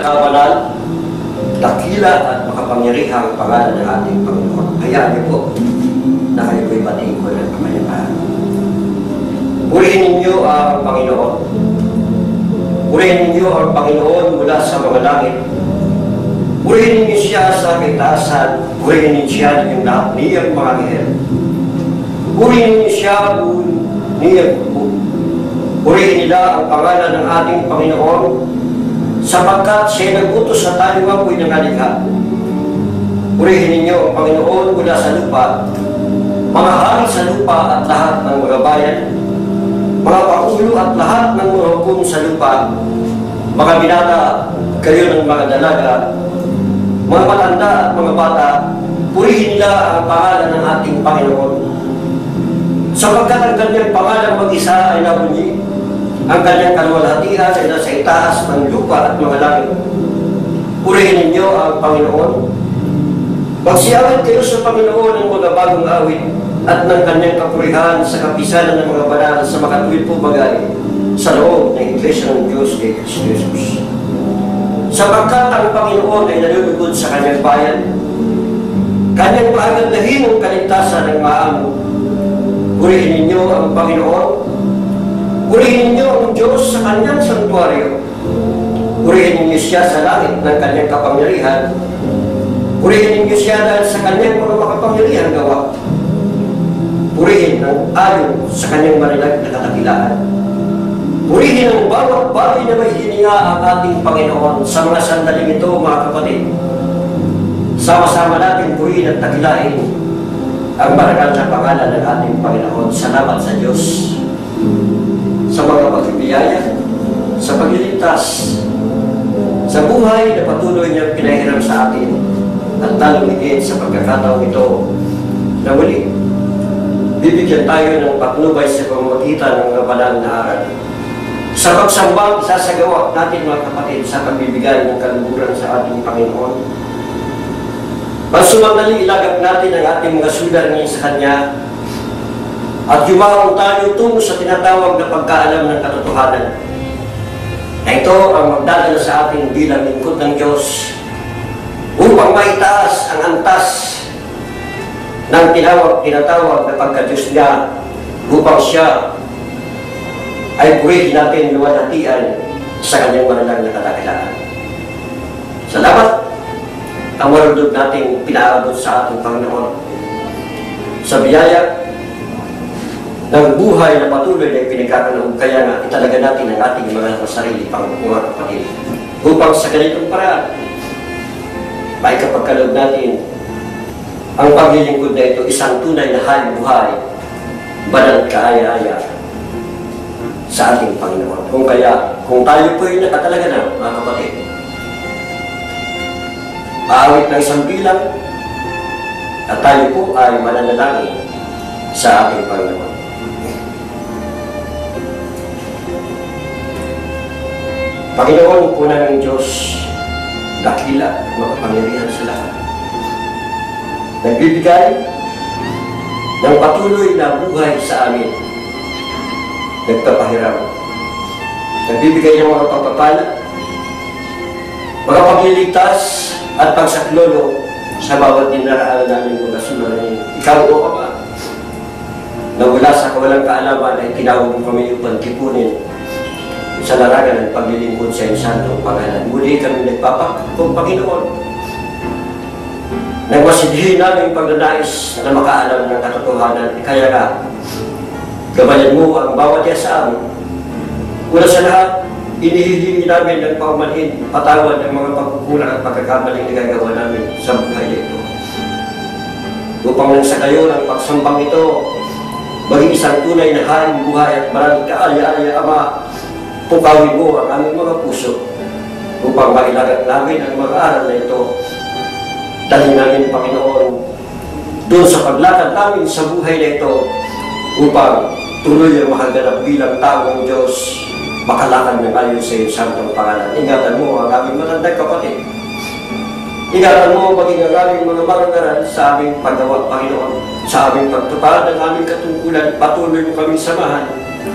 kabanal, dakila at makapangyarihang pangalan ng ating Panginoon. Hayaan niyo po na kayo ko'y batiin ko ng kapayapaan. Purihin ninyo ang Panginoon. Purihin ninyo ang Panginoon mula sa mga langit. Purihin ninyo siya sa kaitaasan. Purihin ninyo siya ng lahat niyang mga anghel. Purihin ninyo siya niyang buko. Purihin nila ang pangalan ng ating Panginoon sapagkat siya nag-utos sa tayong apoy ng alikha. Purihin ninyo ang Panginoon mula sa lupa, mga hari sa lupa at lahat ng mga bayan, mga pangulo at lahat ng mga hukom sa lupa, mga binata, kayo ng mga dalaga, mga matanda at mga bata, purihin nila ang pangalan ng ating Panginoon. Sapagkat ang kanyang pangalan mag-isa ay nabunyi, ang kanyang kaluwalhatian ay nasa itaas ng lupa at mga langit. Purihin ninyo ang Panginoon. Magsiawit kayo sa Panginoon ng mga bagong awit at ng kanyang kapurihan sa kapisanan ng mga banal sa makatuwid po bagay sa loob ng Iglesia ng Diyos kay Kristo Jesus. Sapagkat ang Panginoon ay nalulugod sa kanyang bayan, kanyang pahagandahin ang kaligtasan ng maamo. Purihin ninyo ang Panginoon. Purihin ninyo ang Diyos sa kanyang santuaryo. Purihin ninyo siya sa langit ng kanyang kapangyarihan. Purihin ninyo siya dahil sa kanyang mga makapangyarihan gawa. Purihin ang ayon sa kanyang marilag na katakilaan. Purihin ang bawat bagay na may hininga ang ating Panginoon sa mga sandaling ito, mga kapatid. Sama-sama natin purihin at takilain ang marangal na pangalan ng ating Panginoon. Salamat sa Diyos sa mga pagbibiyaya, sa pagliligtas, sa buhay na patuloy niyang pinahiram sa atin, at lalong higit sa pagkakataong ito na muli bibigyan tayo ng patnubay sa pamamagitan ng mga banal na aral. Sa pagsambang isasagawa natin, mga kapatid, sa pagbibigay ng kaluguran sa ating Panginoon. Pagsumandali, ilagak natin ang ating mga sular ngayon sa Kanya at yumaong tayo tungo sa tinatawag na pagkaalam ng katotohanan. Na ito ang magdadala sa ating bilang lingkod ng Diyos upang maitaas ang antas ng tinatawag na pagka-Diyos niya upang siya ay purihin natin luwalhatian sa kanyang manalang na kadakilaan. Salamat ang marunod nating pinaabot sa ating Panginoon sa biyaya ng buhay na patuloy na pinagkakaloob. Kaya nga italaga natin ang ating mga sarili pang mga kapatid upang sa ganitong paraan may kapagkaloob natin ang paglilingkod na ito isang tunay na haling buhay, banal at kaaya-aya sa ating Panginoon. Kung tayo po ay nakatalaga na, mga kapatid, aawit ng isang bilang at tayo po ay mananalangin sa ating Panginoon. Panginoon po namin Diyos, dakila, makapangyarihan sa lahat. Nagbibigay ng patuloy na buhay sa amin. Nagpapahiram. Nagbibigay ng mga pagpapala, mga pagliligtas at pagsaklolo sa bawat dinaraan namin mga suliranin. Ikaw o Ama, na wala sa kawalang kaalaman ay tinawag mo kami upang tipunin sa larangan ng paglilingkod sa iyong santong pangalan. Muli kami nagpapakong Panginoon. Nagmasidhin namin pagnanais na makaalam ng katotohanan. Kaya nga, gabayan mo ang bawat isa sa amin. Una sa lahat, inihihingi namin ng paumanhin, patawad ng mga pagkukulang at pagkakamaling nagagawa namin sa buhay ito. Upang nang sa kayo ng pagsambang ito, maging isang tunay na haring buhay at maraming kaaya-aya, Ama, pukawin mo ang aming mga puso upang mailagat namin ang mga aral na ito. Dalhin namin, Panginoon, doon sa paglakad namin sa buhay na ito upang tuloy ang mahaganap bilang taong Diyos, makalakad ng ayon sa iyong santong pangalan. Ingatan mo ang aming matandang kapatid. Ingatan mo maging ang aming mga marangaral sa aming paggawa, Panginoon, sa aming pagtupad ng aming katungkulan. Patuloy mo kaming samahan.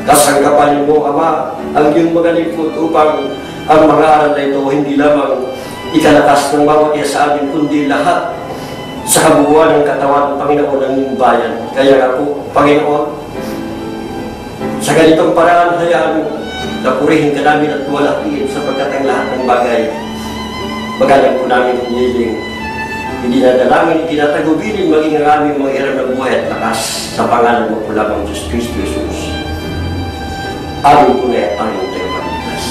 Kasanggapan mo, Ama, ang iyong mga lingkod upang ang mga aral na ito hindi lamang ikalakas ng bawat isa sa amin, kundi lahat sa kabuuan ng katawan ng Panginoon ng iyong bayan. Kaya nga po, Panginoon, sa ganitong paraan, hayaan mo na purihin ka namin at walakiin sapagkat ang lahat ng bagay magalang po namin hiniling. Hindi na dalangin, itinatagubilin maging ang aming mga hirap ng buhay at lakas sa pangalan mo po lamang Diyos Kristo Jesus. Amin po na at Panginoon tayo pagligtas.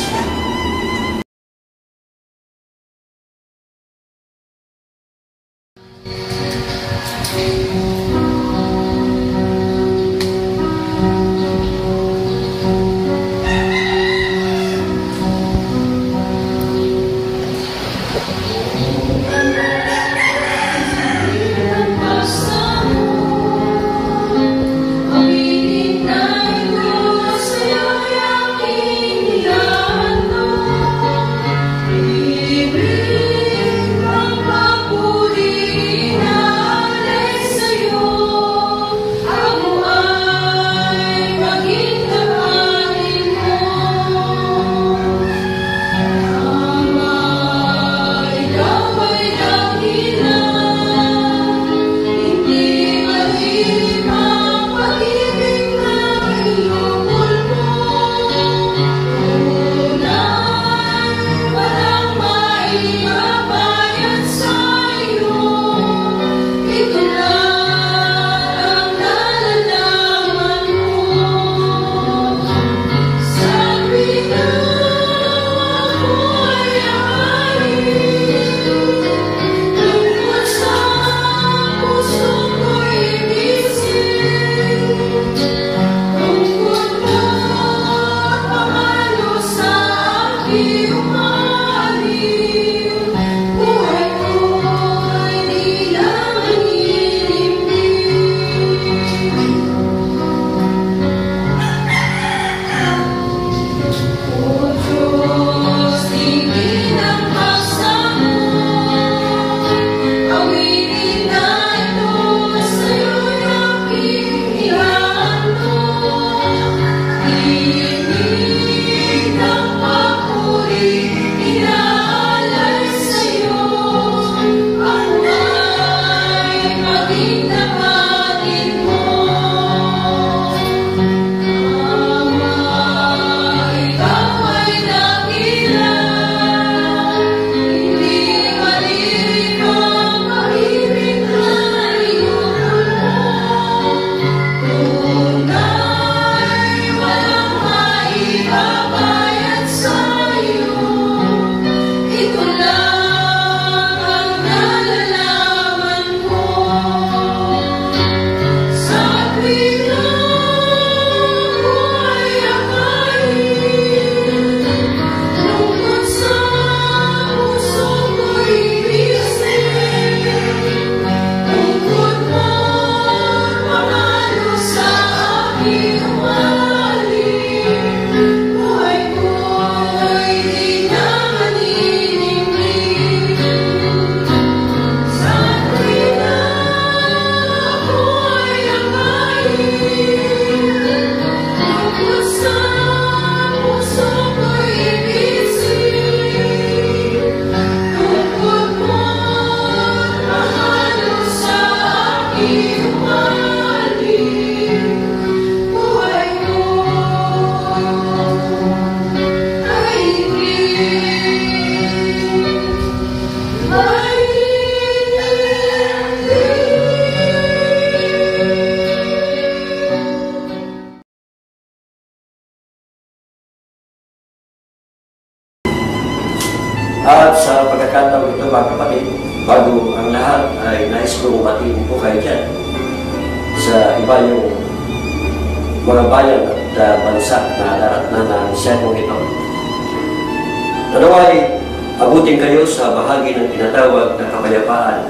At sa pagkakataon ito, mga kapatid, bago ang lahat ay nais kong batiin po kayo dyan sa iba yung mga bayan at bansa na daratnan ng sermong ito. Naway, abutin kayo sa bahagi ng tinatawag na kapayapaan.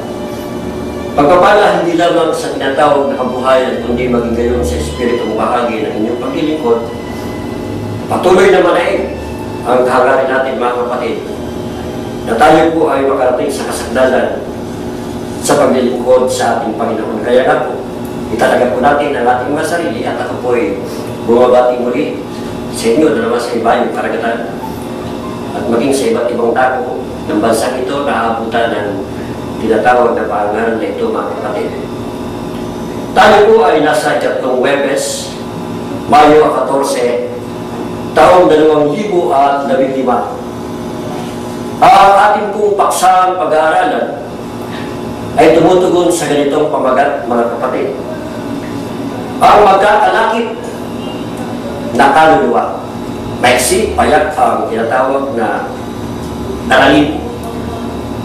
Pagpapala hindi lamang sa tinatawag na kabuhayan, kundi maging gayon sa espiritong bahagi ng inyong paglilingkod. Patuloy na manaig ang hangarin natin, mga kapatid, na tayo po ay makarating sa kasagdalan sa paglilingkod sa ating Panginoon. Kaya nga po, italaga po natin ang ating mga sarili at ako po ay bumabati muli sa inyo na naman sa iba yung karagatan. At at maging sa iba't ibang dako ng bansang ito na abutan ng tinatawag na pangalan na ito, mga kapatid. Tayo po ay nasa ikatlong Huwebes, Mayo 14, taong 2015. Ang ating pong paksang pag-aaralan ay tumutugon sa ganitong pamagat, mga kapatid. Ang magkakalakip na kaluluwa. Maiksi, payak ang tinatawag na aralin.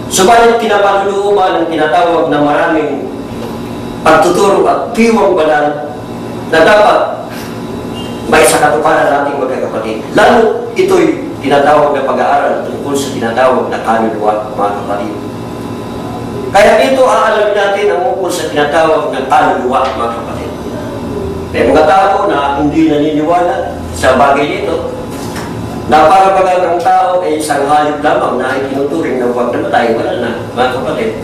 Subalit kinapalulooban ng tinatawag na maraming pagtuturo at piwang banal na dapat may sakatuparan nating magkakapatid. Lalo ito'y tinatawag na pag-aaral tungkol sa tinatawag na kaluluwa, mga kapatid. Kaya dito aalamin natin ang ukol sa tinatawag ng kaluluwa, mga kapatid. May mga tao na hindi naniniwala sa bagay nito, na para bagang ang tao ay isang hayop lamang na itinuturing na huwag namatay, wala na, mga kapatid.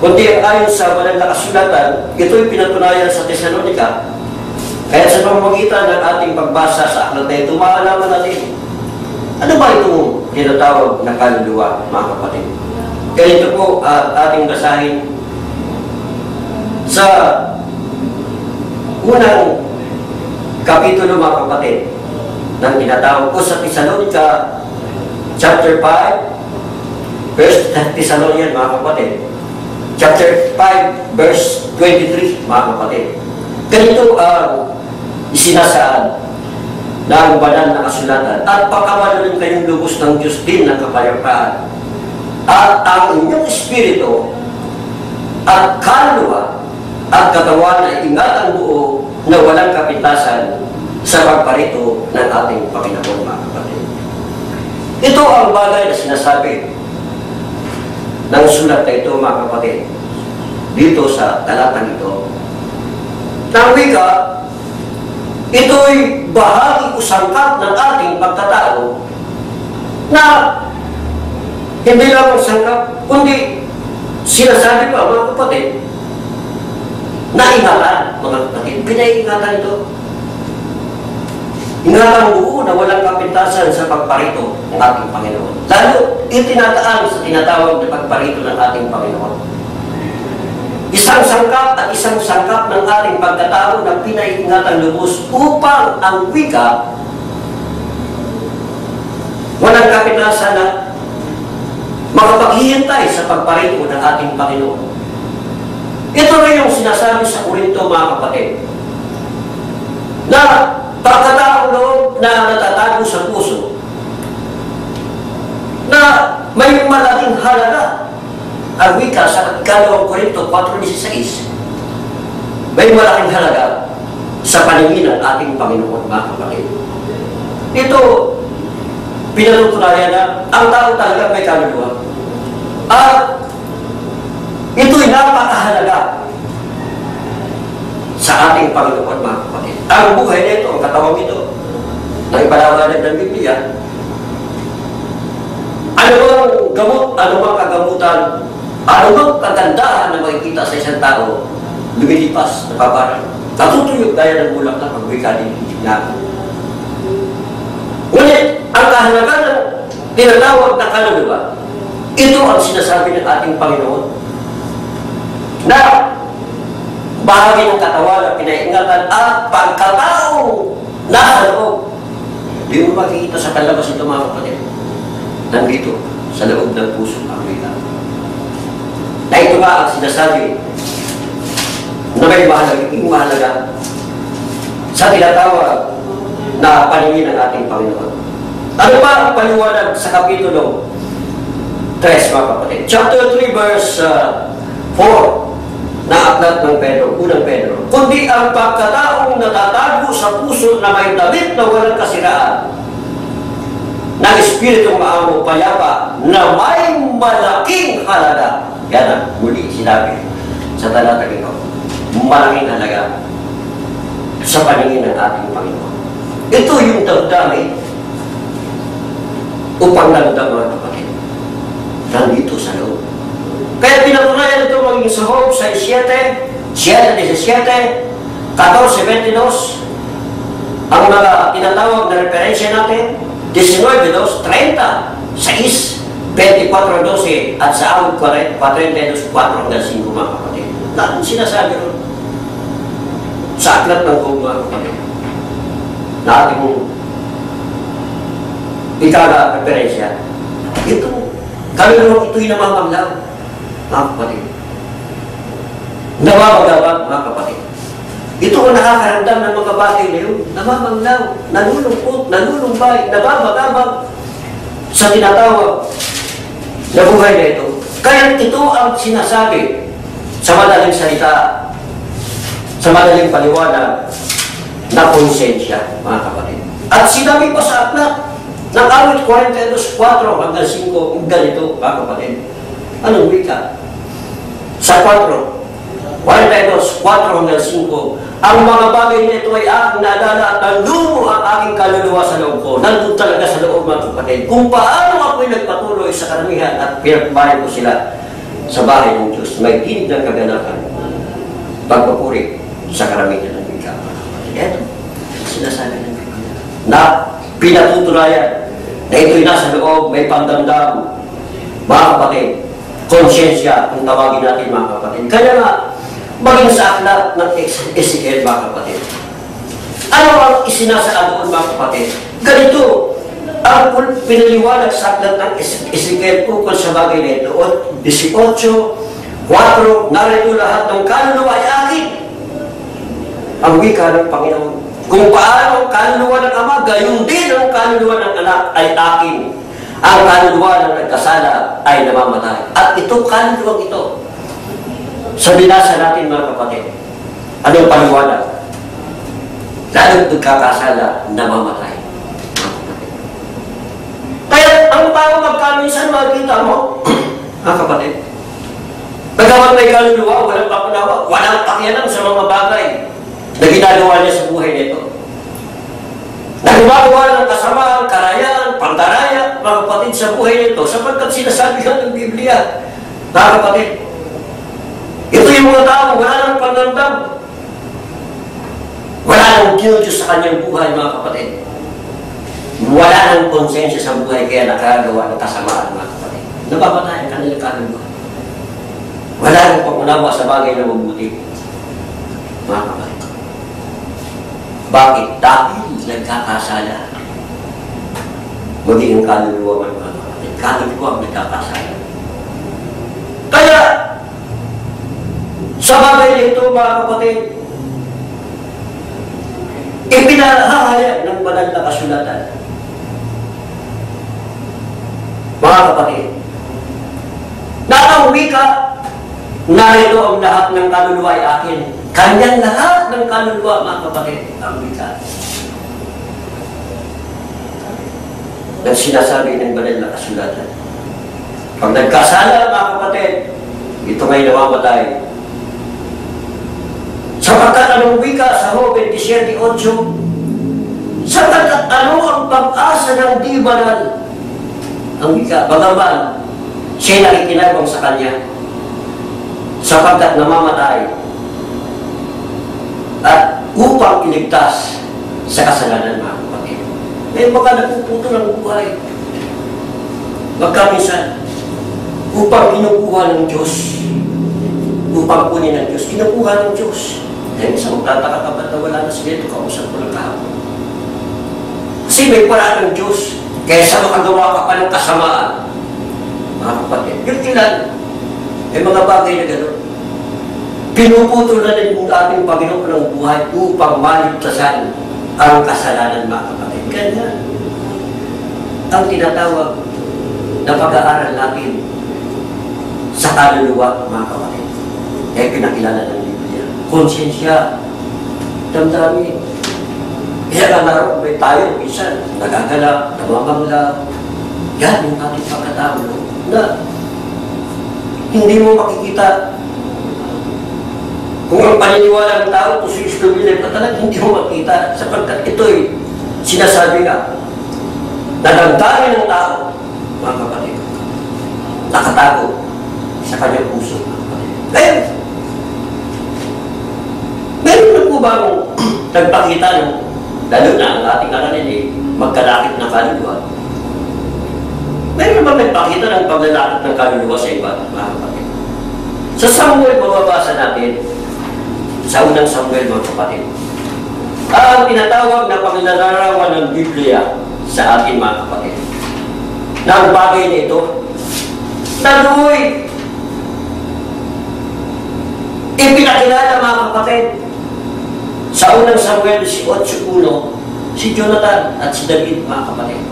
Kundi ang ayon sa banal na kasulatan, ito'y pinatunayan sa Tesalonica. Kaya sa pamamagitan ng ating pagbasa sa aklat na ito, maalaman natin, ano ba itong tinatawag na kaluluwa, mga kapatid? Ganito po ating basahin sa unang kapitulo, mga kapatid, ng tinatawag ko sa Tesalonica chapter 5 verse Thessalonian, mga kapatid, chapter 5 verse 23, mga kapatid. Ganito ang isinasaad ng banal na kasulatan: at pagkawalan kayong lubos ng Diyos din ng kapayapaan, at ang inyong espiritu at kaluluwa at katawan ay ingatan buo na walang kapintasan sa pagparito ng ating Panginoon, mga kapatid. Ito ang bagay na sinasabi ng sulat na ito, mga kapatid, dito sa talatang ito. Nang wika, ito'y bahagi o sangkap ng ating pagkatao na hindi lang sangkap, kundi sinasabi pa, mga kapatid, na ingatan, mga kapatid. Pinaiingatan ito. Ingatan buo na walang kapintasan sa pagparito ng ating Panginoon. Lalo, itinataan sa tinatawag na pagparito ng ating Panginoon. Isang sangkap at isang sangkap ng ating pagkatao na pinaiingatan lubos upang ang wika walang kapintasan na makapaghihintay sa pagparito ng ating Panginoon. Ito rin yung sinasabi sa Korinto, mga kapatid, na pagkataong loob na natatago sa puso, na may malaking halaga. Ang wika sa 2 Korinto 4:16, may malaking halaga sa paningin ng ating Panginoon, mga kapatid. Ito, pinalutunayan na ang tao talaga may kaluluwa. At ito'y napakahalaga sa ating Panginoon, mga kapatid. Ang buhay nito, ang katawang ito, na ipalawanan ng Biblia, ano bang gamot, ano bang kagamutan, ano bang kagandahan na makikita sa isang tao, lumilipas, napaparang, natutuyog gaya ng bulak na pagwika din natin. Ngunit, ang kahalagan ng tinatawag na kaluluwa, ito ang sinasabi ng ating Panginoon, na bahagi ng katawan na pinaingatan at pagkataong nasa loob. Hindi mo makikita sa palabas ito, mga kapatid. Nandito, sa loob ng puso ang wika. Na ito nga ang sinasabi na may mahalaga sa tinatawag na paningin ng ating Panginoon. Ano ba ang paliwanag sa kapitulo 3, mga kapatid? Chapter 3, verse 4 na aklat ng Pedro, unang Pedro. Kundi ang pagkataong natatago sa puso na may damit na walang kasiraan, ng Espiritong maamo payapa na may malaking halaga. Yan ang muli sinabi sa talatang ito. Malaking halaga sa paningin ng ating Panginoon. Ito yung damdamin upang nagdang, mga kapatid, nandito sa loob. Kaya pinatunayan ito maging sa Job 6:7, 7:17, 14:22, ang mga tinatawag na referensya natin 19:30, 6, 24:12, at sa awit 42:4 hanggang 5, mga kapatid. Lahat sinasabi ron sa aklat ng Job, mga kapatid, na ating ika-referensya. Ito, kaluluwang ito'y namamaglaw, mga kapatid. Namamaglaw, mga kapatid. Ito ang nakakaramdam ng mga bagay na yun. Namamaglaw, nalulungkot, nalulumbay, nababagabag sa tinatawag na buhay na ito. Kaya ito ang sinasabi sa madaling salita, sa madaling paliwanag na konsensya, mga kapatid. At sinabi pa sa aklat ng awit 42:4 hanggang 5, ganito, mga kapatid. Anong wika? Sa 4, 42:4 hanggang 5, ang mga bagay nito ay aking naalala at nanlumo ang aking kaluluwa sa loob ko. Nandun talaga sa loob, mga kapatid, kung paano ako'y nagpatuloy sa karamihan at pinagbahay ko sila sa bahay ng Diyos. May tinig ng kaganapan, pagpapuri sa karamihan ng wika. Ito, sinasabi ng Biblia na pinatutunayan na ito'y nasa loob, may pagdamdam, mga kapatid, konsyensya, kung tawagin natin, mga kapatid. Kaya nga, maging sa aklat ng Ezekiel, mga kapatid. Ano ang isinasaad doon, mga kapatid? Ganito ang pinaliwanag sa aklat ng Ezekiel tungkol sa bagay na ito. 18:4, narito lahat ng kaluluwa ay akin. Ang wika ng Panginoon. Kung paano ang kaluluwa ng Ama, gayon din ang kaluluwa ng Anak ay akin. Ang kaluluwa ng nagkasala ay namamatay. At ito, kaluluwang ito, sa binasa natin, mga kapatid, anong paliwanag? Lalong nagkakasala, namamatay. Kaya ang tao magkaminsan, makikita mo, mga kapatid, bagamat may kaluluwa, walang pakunawa, walang pakialam sa mga bagay na ginagawa niya sa buhay nito. Na gumagawa ng kasamaan, karayaan, pandaraya, mga kapatid, sa buhay nito, sapagkat sinasabi ng Biblia, mga kapatid, ito yung mga tao, wala nang pagdamdam. Wala nang Diyos sa kanyang buhay, mga kapatid. Wala nang konsensya sa buhay, kaya nakagawa ng kasamaan, mga kapatid. Nababatay ang kanilang kaluluwa. Wala nang pangunawa sa bagay na mabuti, mga kapatid. Bakit? Dahil nagkakasala. Maging ang kaluluwa, mga kapatid. Kaluluwa ang nagkakasala. Kaya, sa bagay nito, mga kapatid, ipinahahayag ng banal na kasulatan. Mga kapatid, na ang wika, narito ang lahat ng kaluluwa ay akin. Kanyang lahat ng kaluluwa, mga kapatid, ang wika. Nang sinasabi ng banal na kasulatan. Pag nagkasala, mga kapatid, ito may namamatay. Sapagkat anong wika sa Job 27:8, sapagkat ano ang pag-asa ng di banal? Ang wika, bagaman siya'y nakikinabang sa kanya, sapagkat namamatay at upang iligtas sa kasalanan, mga kapatid. May mga napuputo ng buhay. Magkaminsan, upang kinukuha ng Diyos, upang kunin ng Diyos, kinukuha ng Diyos. Dahil isang magtataka ka ba't na wala na sila ito, kausap ko lang kahapon. Kasi may paraan ng Diyos, kaysa makagawa ka pa ng kasamaan. Mga kapatid, yung ilan, may mga bagay na gano'n. Pinuputol na din yung ating Panginoon ng buhay upang maligtasan ang kasalanan, mga kapatid. Kaya ang tinatawag na pag-aaral natin sa kaluluwa, mga kapatid, ay pinakilala ng Biblia. Konsensya, damdamin. Kaya nga naroon may tayo, minsan, nagagalak, namamangla. Yan yung ating pagkatao na hindi mo makikita. Kung ang paniniwala ng tao, kung suistubilin ka talaga, hindi mo makita. Sapagkat ito'y sinasabi nga, nadamdamin ng tao, mga kapatid, nakatago sa kanyang puso. Ngayon, meron na po ba nagpakita ng, lalo na ang ating aralin magkalakip ng kaluluwa. Meron naman nagpakita ng paglalakip ng kaluluwa sa iba, mga kapatid. Sa Samuel, mababasa natin, sa unang Samuel, mga kapatid, ang tinatawag na paglalarawan ng Biblia sa atin, mga kapatid, na ang bagay na ito, naluoy, ipinakilala, mga kapatid, sa unang Samuel 18:1, si Jonathan at si David, mga kapatid.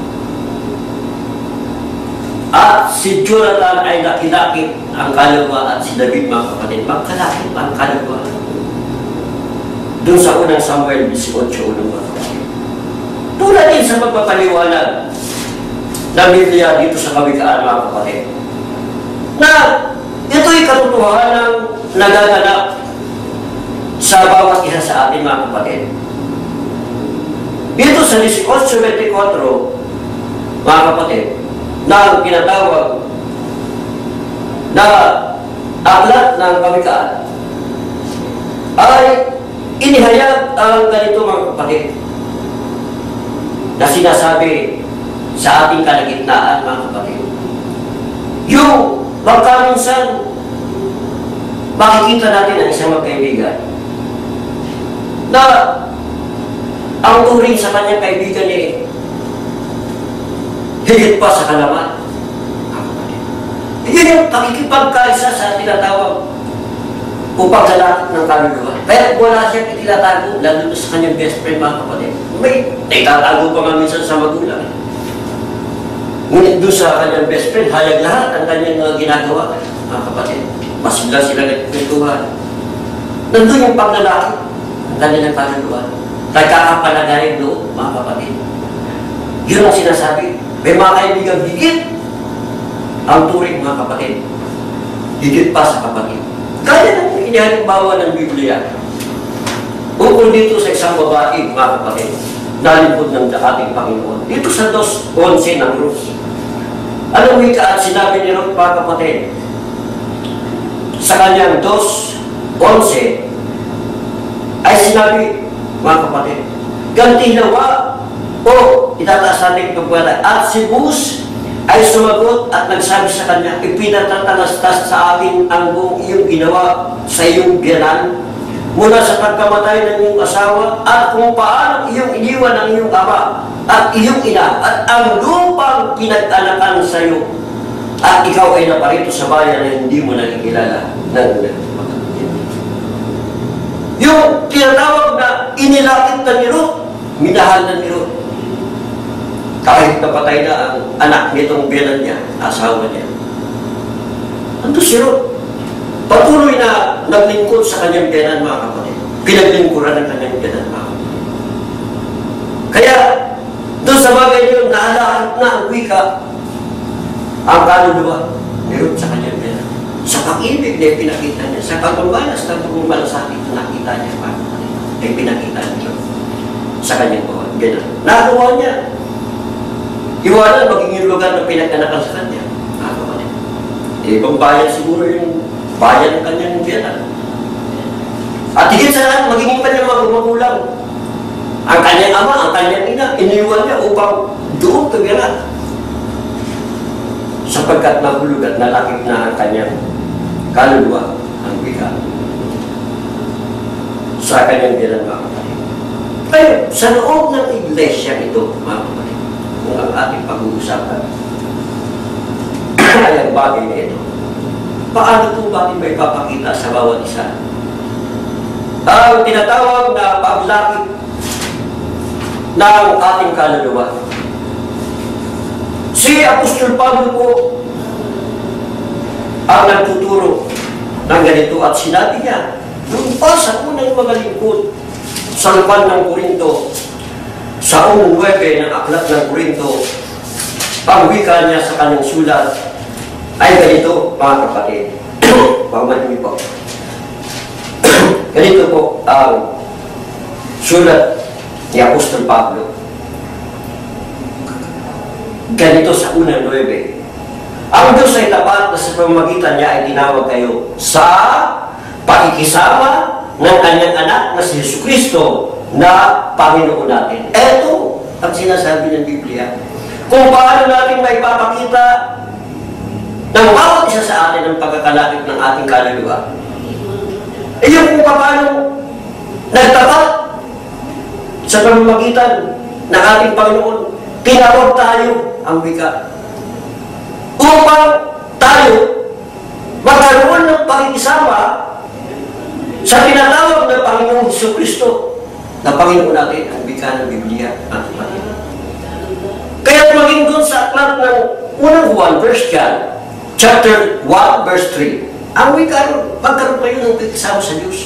At si Jonathan ay nakilakip ang kaluluwa at si David, mga kapatid, magkalakip ang kaluluwa. Doon sa unang Samuel 18:1, mga kapatid. Tulad din sa magpapaliwanag ng Biblia dito sa Kawikaan, mga kapatid, na ito'y katotohanan nagaganap sa bawat isa sa atin, mga kapatid. Dito sa 18:24, mga kapatid, na ang pinatawag na aklat ng Kawikaan ay inihayag ang ganito, mga kapatid, na sinasabi sa ating kalagitnaan, mga kapatid. Yung magkaminsan makikita natin ang isang magkaibigan na ang turing sa kanyang kaibigan eh higit pa sa kalaman. Yun yung pakikipagkaisa sa tinatawag o paglalakip ng kaluluwa. Kaya wala siya itinatago, lalo na sa kanyang best friend, mga kapatid. May itatago pa nga minsan sa magulang. Ngunit doon sa kanyang best friend, hayag lahat ang kanyang ginagawa, mga kapatid. Mas bila sila nagkwentuhan. Nandun yung paglalakip ng kanyang kaluluwa. Nagkakapalagayin doon, mga kapatid. Yun ang sinasabi. May mga kaibigan higit ang turing, mga kapatid. Higit pa sa kapatid. Kaya nang inihalimbawa ng Biblia. Ukol dito sa isang babae, mga kapatid, nalipod ng ating Panginoon. Dito sa 2:11 ng Ruth. Anong wika at sinabi ni Ruth, mga kapatid? Sa kanyang 2:11 ay sinabi, mga kapatid, gantilawa o itataas natin pagwala. At si Boaz ay sumagot at nagsabi sa kanya, ipinatatalastas sa akin ang buong iyong ginawa sa iyong biyanan mula sa pagkamatay ng iyong asawa at kung paano iyong iniwan ang iyong ama at iyong ina at ang lupang pinag-anakan sa iyo at ikaw ay naparito sa bayan na hindi mo nakikilala ng yung tinatawag na inilakit na ni Ruth, minahal na ni Ruth. Kahit napatay na ang anak nitong biyanan niya, asawa niya. Ando si Ruth, patuloy na naglingkod sa kanyang biyanan, mga kapatid. Pinaglingkuran ng kanyang biyanan, mga kapatid. Kaya, doon sa bagay niyo, naalakit na ang wika, ang kaluluwa ni Ruth sa kanyang biyanan. Sa pag-ibig na pinakita niya, sa pagmamalas na pagmamalasakit na nakita niya, mga kapatid, ay pinakita niya sa kanyang biyanan. Nagawa niya. Iwanan magiging lugar na pinagkanakan sa kanya. Ibang bayan siguro yung bayan ng kanyang biyanan. At higit sa lahat, magiging kanyang magulang. Ang kanyang ama, ang kanyang ina, iniwan niya upang doon kabiyanan. Sapagkat nahulog at nalakip na ang kanyang kaluluwa, ang wika, sa kanyang biyanan, mga kapatid. Kaya sa loob ng iglesia ito, mga kapatid, kung ang ating pag-uusapan ay ang bagay na ito, paano po ba may papakita sa bawat isa? Ang tinatawag na paglakip ng ating kaluluwa. Si Apostol Pablo po ang nagtuturo ng ganito at sinabi niya, doon pa sa unang mga lingkod sa lupan ng Korinto, sa unang 9 ng aklat ng Korinto, ang wika niya sa kanyang sulat ay ganito, mga kapatid. Pagmahimi po. Ganito po ang sulat ni Apostol Pablo. Ganito sa unang 9. Ang Diyos ay tapat na sa pamamagitan niya ay tinawag kayo sa pakikisama ng kanyang anak na si Jesucristo na Panginoon natin. Eto ang sinasabi ng Biblia. Kung paano natin may papakita ng bawat isa sa atin ang pagkakalapit ng ating kaluluwa. E yung kung paano nagtapat sa pamamagitan ng ating Panginoon, tinawag tayo ang wika. Upang tayo magkaroon ng pakikisama sa tinatawag ng Panginoong Jesucristo na Panginoon natin ang wika ng Biblia at Panginoon. Kaya maging doon sa aklat ng unang Juan, verse John, chapter 1, verse 3, ang wika ron, magkaroon kayo ng pagkasama sa Diyos.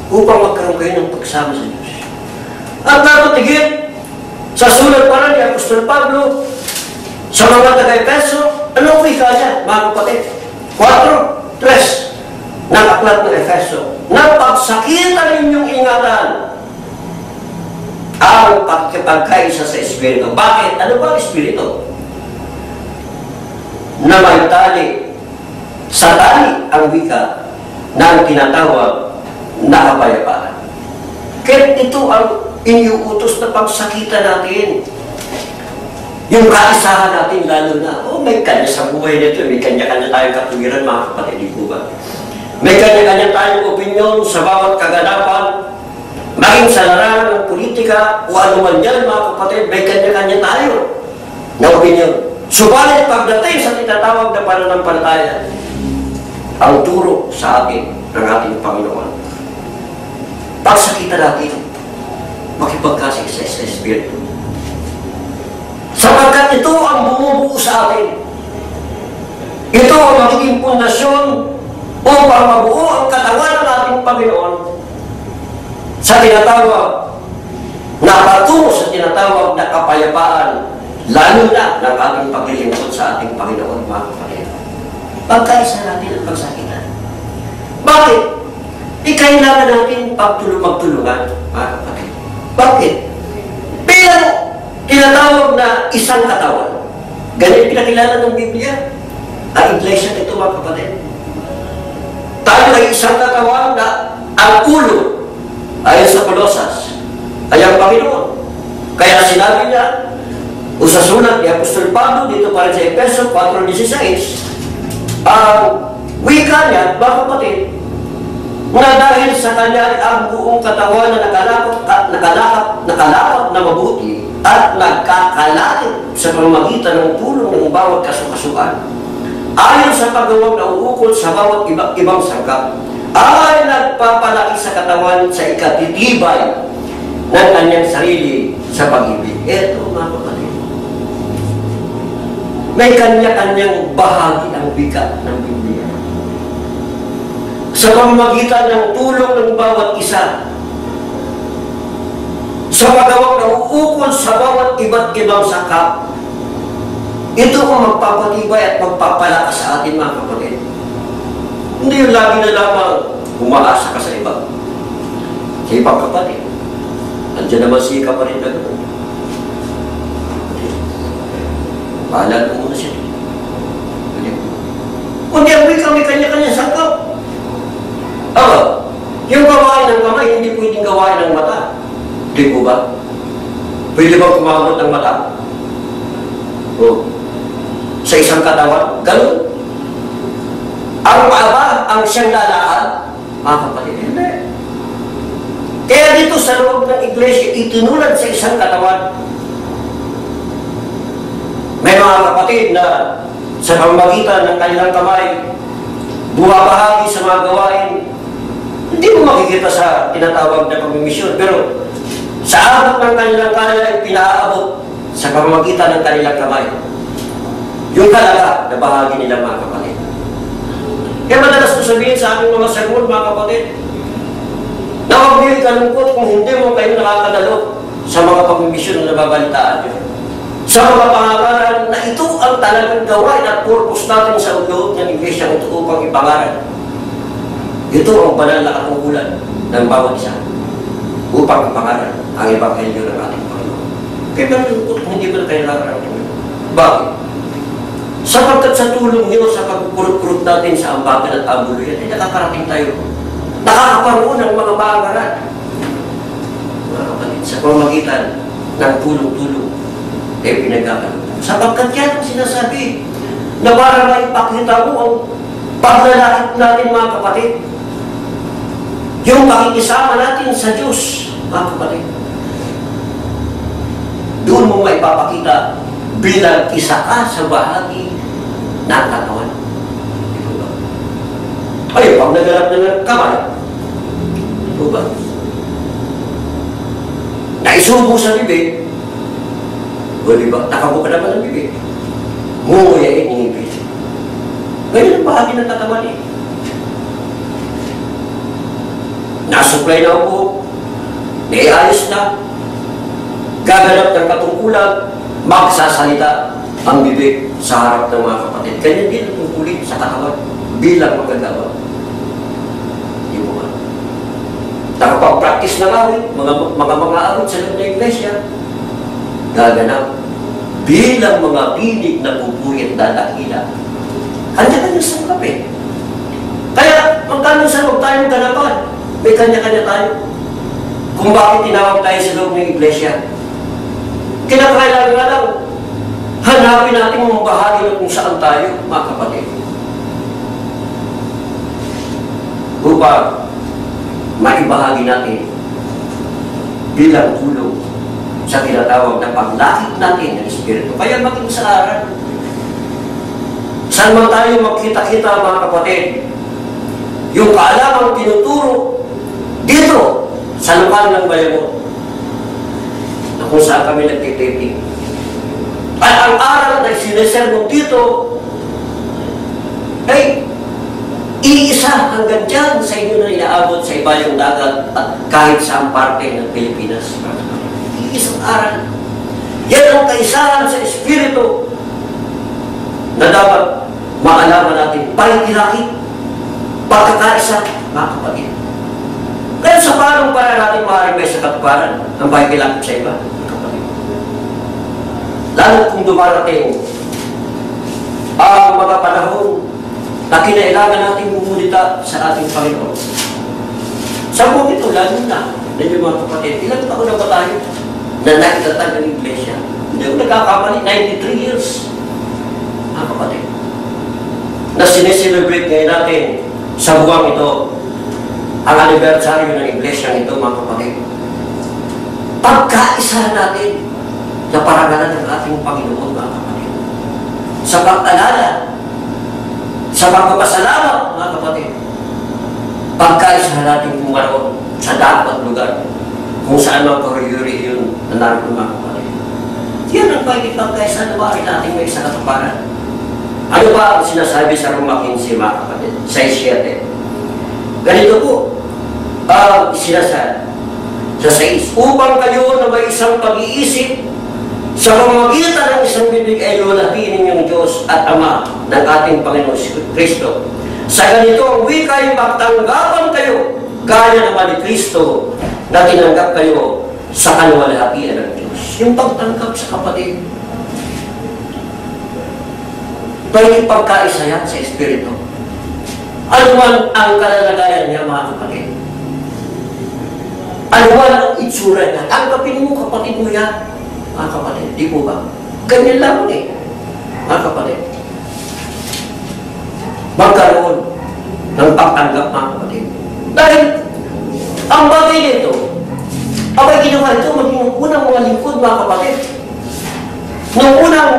Upang magkaroon kayo ng pagkasama sa Diyos. At napatigit sa sulat pa rin ni Apostol Pablo sa mga taga-Efeso, anong wika niya, mga kapatid? 4:3 ng aklat ng Efeso, na pagsakitan ninyong ingatan ang pagkipagkaisa sa Espiritu. Bakit? Ano ba ang Espiritu? Na may tali, sa tali ang wika na tinatawag na kapayapaan. Kaya ito ang iniuutos na pagsakitan natin. Yung kaisahan natin lalo na, may kanya sa buhay nito, may kanya-kanya tayong katuwiran, mga kapatid, di po ba? May kanya-kanya tayong opinyon sa bawat kaganapan, maging sa larangan ng politika, o anuman yan, mga kapatid, may kanya-kanya tayo na opinyon. Subalit pagdating sa tinatawag na pananampalataya, ang turo sa atin ng ating Panginoon, pagsakita natin, makipagkasig sa Espiritu. Sapagkat ito ang bumubuo sa atin. Ito ang magiging pundasyon upang mabuo ang katawan ng ating Panginoon sa tinatawag na patungo sa tinatawag na kapayapaan, lalo na ng ating paglilingkod sa ating Panginoon, mga kapatid. Pagkaisa natin at pagsakitan. Bakit? Kailangan natin magtulungan, mga kapatid. Bakit? Bilang tinatawag na isang katawan. Ganyan pinakilala ng Biblia. Ang iglesia nito, mga kapatid. Tayo ay isang katawan na ang ulo, ayon sa Colosas, ay ang Panginoon. Kaya sinabi niya, o sa sulat ni Apostol Pablo, dito pa rin sa Efeso 4:16, ang wika niya, mga kapatid, na dahil sa kanya ang buong katawan na nakalapat na mabuti at nagkakalakit sa pamamagitan ng tulong ng bawat kasukasuan, ayon sa paggawag na uukol sa bawat ibang sangkap, ay nagpapalaki sa katawan sa ikatitibay ng kanyang sarili sa pag-ibig. Ito, mga kapatid, may kanya-kanyang bahagi ang wika ng Biblia. Sa pamamagitan ng tulong ng bawat isa, sa pagawag na uukol sa bawat iba't ibang sakap, ito ang magpapatibay at magpapalakas sa atin, mga kapatid. Hindi yung lagi na lamang umaasa ka sa iba. Sa ibang kapatid. Nandiyan naman si kapatid na gano'n. Bahala mo muna siya. Kundi ang may kanya-kanya sakap. Yung gawain ng kamay, hindi pwedeng gawain ng mata. Hindi po ba? Pwede ba kumamot ng mata? Sa isang katawan? Ganun. Ang paa ang siyang lalakad? Mga kapatid, hindi. Kaya dito sa loob ng iglesia, itinulad sa isang katawan. May mga kapatid na sa pamamagitan ng kanilang kamay, bumabahagi sa mga gawain. Hindi mo makikita sa tinatawag na pagmimisyon, pero sa abot ng kanilang kaya ay pinaabot sa pamamagitan ng kanilang kamay. Yung talaga na bahagi nila, mga kapatid. Kaya madalas ko sabihin sa aming mga sermon, mga kapatid, na huwag niyo ikalungkot kung hindi mo kayo nakakadalo sa mga pagmimisyon na nababalitaan nyo. Sa mga pangalan na ito ang talagang gawain at purpose natin sa loob ng iglesia ito upang ipangaral. Ito ang banal na katungkulan ng bawat isa upang ipangaral ang ebanghelyo ng ating Panginoon. Kaya malungkot kung hindi mo na kayo nakakarating. Bakit? Sapagkat sa tulong niyo sa pagpupurot-purot natin sa ambagan at ambuluyan, ay nakakarating tayo. Nakakaparoon ng mga pangaral. Mga kapatid, sa pamamagitan ng tulong-tulong, pinagkakaroon. Sapagkat yan ang sinasabi na para maipakita mo ang paglalakit natin, mga kapatid. Yung pakikisama natin sa Diyos, mga kapatid. Doon mo maipapakita bilang isa ka sa bahagi ng katawan. Ay, pag nagalap na ng kamay, ito ba? Naisubo sa bibig, o diba, nakabuka naman ng bibig, nguyain yung ibig. Ganyan ang bahagi ng katawan eh. Nasupply na ako, naiayos na, gaganap ng katungkulan, magsasalita ang bibig sa harap ng mga kapatid. Ganyan din ang tungkulin sa katawan bilang magagawa. Di mo ba? Nakapag-practice na gawin, mga awit sa loob ng iglesia, gaganap bilang mga binig na pupuyat dalakila. Kanya-kanya sa kape. Kaya, magkano sa loob tayong ganapan? May kanya-kanya tayo. Kung bakit tinawag tayo sa loob ng iglesia, kinakailangan nga lang, hanapin natin mga bahagi na kung saan tayo, mga kapatid. Upang maibahagi natin bilang tulong sa tinatawag na paglakit natin ng Espiritu. Kaya maging sa aral. Saan man tayo magkita-kita, mga kapatid, yung kaalamang tinuturo dito sa lokal ng Bayamon, na kung saan kami nagtitiping. At ang aral na sinesermon dito ay iisa hanggang dyan sa inyo na inaabot sa ibayong dagat at kahit saang parte ng Pilipinas. Iisang aral. Yan ang kaisahan sa Espiritu na dapat maalaman natin, pahikilakit, pagkakaisa, mga kapatid. Kaya sa parang para natin maaaring may sa katuparan ang pahikilakit sa iba, mga kapatid. Lalo kung dumarating ang mga panahon na kinailangan natin mumulita sa ating Panginoon. Sa buong ito, lalo na, nandiyo mga kapatid, ilang taon na ba tayo na nakitatag ng iglesia? Hindi ko nagkakamali, 93 years, mga kapatid, na sineselebrate ngayon natin sa buwang ito ang anibersaryo ng iglesia ito, mga kapatid. Pagkaisa natin na parangalan ng ating Panginoon, mga kapatid. Sa pag-alala, sa pagpapasalamat, mga kapatid, pagkaisa natin kumaroon sa dapat lugar kung saan ang pag-yuri yun na naroon, mga kapatid. Yan ang pagkaisa na bakit natin may isa katuparan. Ano ba ang sinasabi sa Roma 15, mga kapatid? 6:7. Ganito po ang sinasabi sa 6. Upang kayo na may isang pag-iisip sa pamamagitan ng isang bibig ay lulatiin ninyong Diyos at Ama ng ating Panginoon Kristo. Sa ganito ang wika'y pagtanggapan kayo gaya naman ni Kristo na tinanggap kayo sa kaluwalhatian ng Diyos. Yung pagtanggap sa kapatid, pwede pagkaisa yan sa Espiritu. Ano man ang kalalagayan niya, mga kapatid? Ano man ang itsura niya? Tanggapin mo, kapatid mo yan, mga kapatid. Di po ba? Ganyan lang eh, mga kapatid. Magkaroon ng pagtanggap, mga kapatid. Dahil, ang bagay nito, abay ginawa ito, maging unang mga lingkod, mga kapatid. Nung unang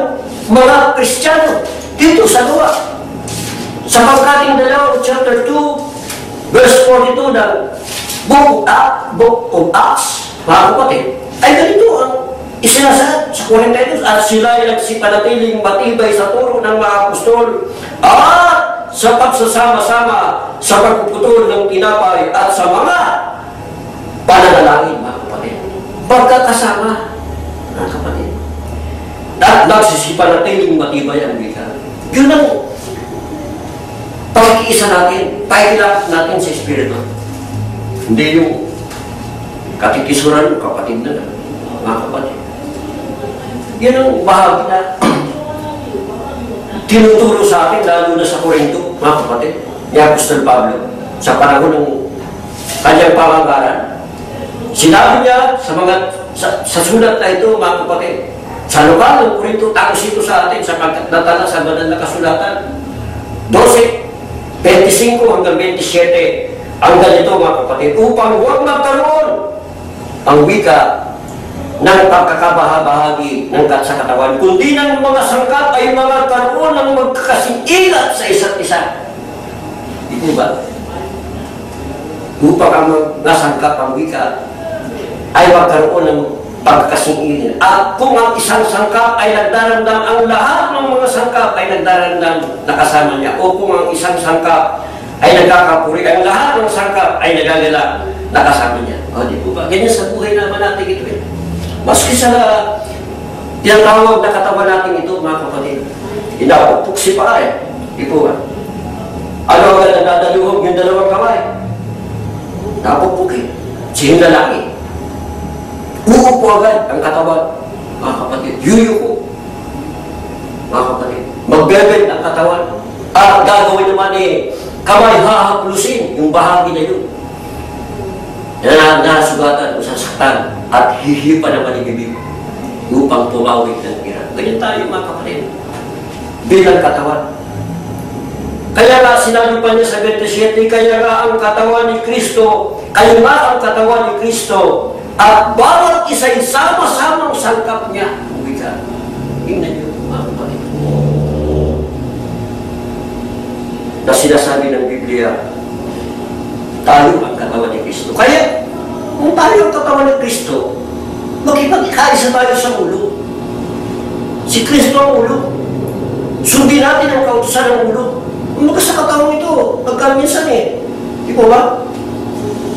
mga Kristiyano, dito sa luwa. Sa pagkating 2, chapter 2, verse 42 ng Book of Acts, mga kapatid, ay ganito ang isinasaad sa Korintios, at sila ay nagsipanatiling matibay sa turo ng mga apostol at sa pagsasama-sama sa pagpuputol ng tinapay at sa mga pananalangin, mga kapatid. Pagkakasama, mga kapatid. At nagsisipanatiling matibay ang wika. Yun ang pag-iisa natin, pahilap natin sa Espiritu. Hindi yung katikisuran, kapatid na lang, mga kapatid. Yan ang bahagi na tinuturo sa atin, lalo na sa Corinto, mga kapatid, ni Apostol Pablo, sa panahon ng kanyang pangangaral. Sinabi niya sa mga sa sulat na ito, mga kapatid, sa lokal ng Korinto, tangos ito sa atin sapagkat natala sa banal na kasulatan. 12:25 hanggang 27, ang ganito mga kapatid, upang huwag magkaroon ang wika ng pagkakabahabahagi ng sa katawan, kundi ng mga sangkap ay mga karoon ng magkakasing-ingat sa isa't isa. Ito ba? Upang ang mga sangkap ang wika ay magkaroon ng pagkakasing-ingat. At kung ang isang sangkap ay nagdaramdam, ang lahat ng mga sangkap ay nagdaramdam na kasama niya. O kung ang isang sangkap ay nagkakapuri, ang lahat ng sangkap ay nagagala na kasama niya. O, di po ba? Ganyan sa buhay naman natin ito eh. Maski sa tinatawag na katawan natin ito, mga kapatid, inapukpuk si paa eh. Di po ba? Ano agad ang nadaluhog yung dalawang kamay? Napukpuk eh. Siyang lalaki. Uupo agad ang katawan, mga kapatid. Yuyuko, mga kapatid. Magbebend ang katawan. At gagawin naman eh, kamay hahaplusin yung bahagi na yun. Nasugatan o sasaktan at hihipa naman yung bibig upang tumawid ng ira. Ganyan tayo, mga kapatid. Bilang katawan. Kaya nga sinabi pa niya sa 27, kaya nga ang katawan ni Kristo, kaya nga ang katawan ni Kristo, at bawat isa'y sama-samang sangkap niya. Uwi ka. Tingnan niyo, mga kapatid. Na sinasabi ng Biblia, tayo ang katawan ni Kristo. Kaya, kung tayo ang katawan ni Kristo, makipag-ikaisa tayo sa ulo. Si Kristo ang ulo. Sundin natin ang kautusan ng ulo. Umaga sa katawan ito, nagkaminsan eh. Di po ba?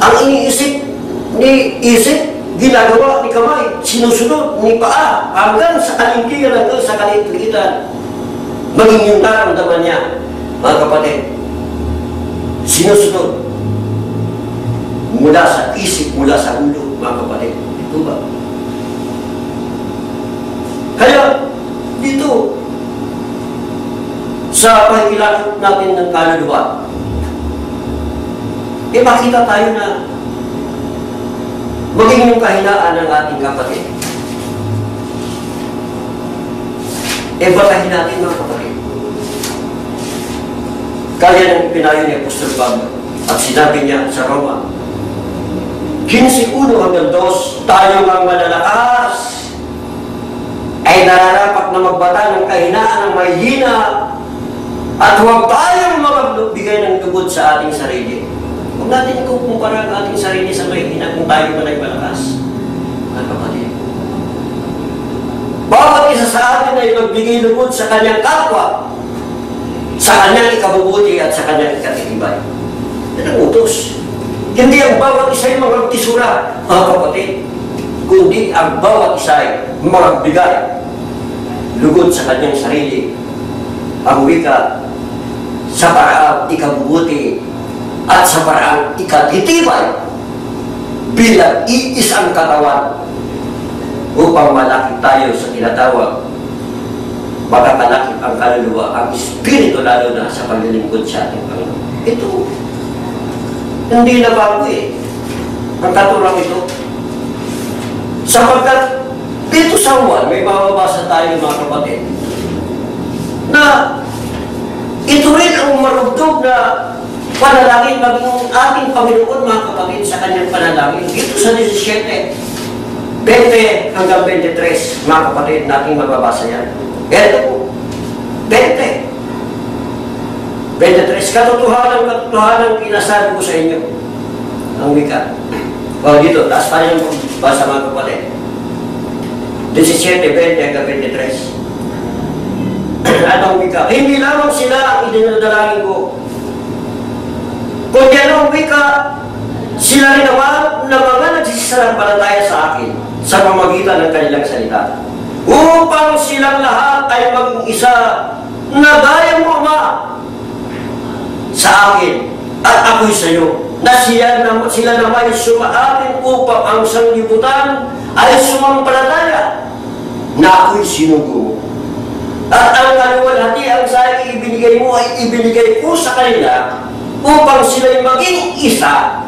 Ang iniisip ni isip, ginagawa ni kamay, sinusunod ni paa, hanggang sa kalintigan, hanggang sa kalintigitan. Maging yung naramdaman niya, mga kapatid, sinusunod mula sa isip, mula sa ulo, mga kapatid. Ito ba? Kaya, dito, sa pahilakot natin ng kaluluwa, makita tayo na maging yung kahinaan ng ating kapatid. Batahin natin, mga kapatid. Kaya ng pinayo ni Apostol Pablo at sinabi niya sa Roma, 15:1 hanggang 2, tayo ang malalakas ay nararapat na magbata ng kahinaan ng mahihina at huwag tayong magbigay ng lugod sa ating sarili. Huwag natin kukumpara ang ating sarili sa mahihina kung tayo man ay malakas. Mga kapatid, bawat isa sa atin ay magbigay lugod sa kanyang kapwa, sa kanyang ikabubuti at sa kanyang ikatitibay. Yan ang utos. Hindi ang bawat isa ay magtisura, mga kapatid, kundi ang bawat isa ay magbigay lugod sa kanyang sarili, ang wika, sa paraang ikabubuti at sa paraang ikatitibay bilang iisang katawan upang malakit tayo sa tinatawag makakalakit ang kaluluwa, ang espiritu, lalo na sa paglilingkod sa ating Panginoon. Ito, hindi na bago eh. Ang katurang ito. Sapagkat dito sa Juan, may mababasa tayo, mga kapatid, na ito rin ang marugtog na panalangin maging ating Panginoon, mga kapatid, sa kanyang panalangin. Dito sa 17, 20 hanggang 23, mga kapatid, nating mababasa yan. Ito po, 20. 23, katotohanan pinasabi ko sa inyo. Ang wika. O dito, taas pa rin yung basa, mga kapatid. 17, 20 hanggang 23. At ang wika, hindi lamang sila ang idinadalangin ko. Kung yan ang wika, sila rin naman na mga nagsisalampalataya sa akin sa pamagitan ng kanilang salita. Upang silang lahat ay maging isa na gaya mo, Ama, sa akin at ako'y sa iyo, na sila naman sumaatin upang ang sanglibutan ay sumampalataya na ako'y sinugo mo. At ang kaluwalhati ang sa ibinigay mo ay ibinigay ko sa kanila upang sila'y maging isa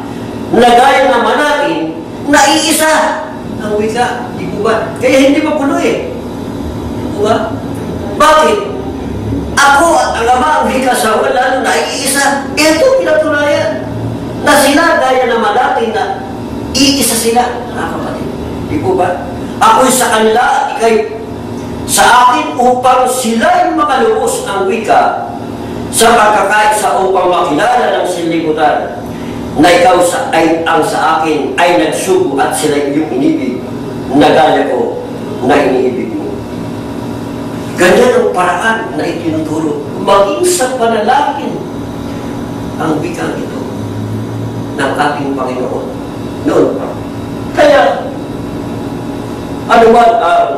na gaya naman natin na iisa ang wika. Di po ba? Kaya hindi mapuno eh. Di po ba? Bakit? Ako at ang Ama ang hikasawa, lalo na iisa. Ito pinatunayan na sila gaya naman natin na iisa sila. Kapatid. Di po ba? Ako'y sa kanila at ikay sa akin upang sila'y makalubos ang wika sa pagkakaisa upang makilala ng sanlibutan na ikaw ay ang sa akin ay nagsugo at sila iyong inibig na gaya ko na iniibig mo. Ganyan ang paraan na itinuturo maging sa panalangin ang wikang ito ng ating Panginoon noon pa. Kaya ano ba ang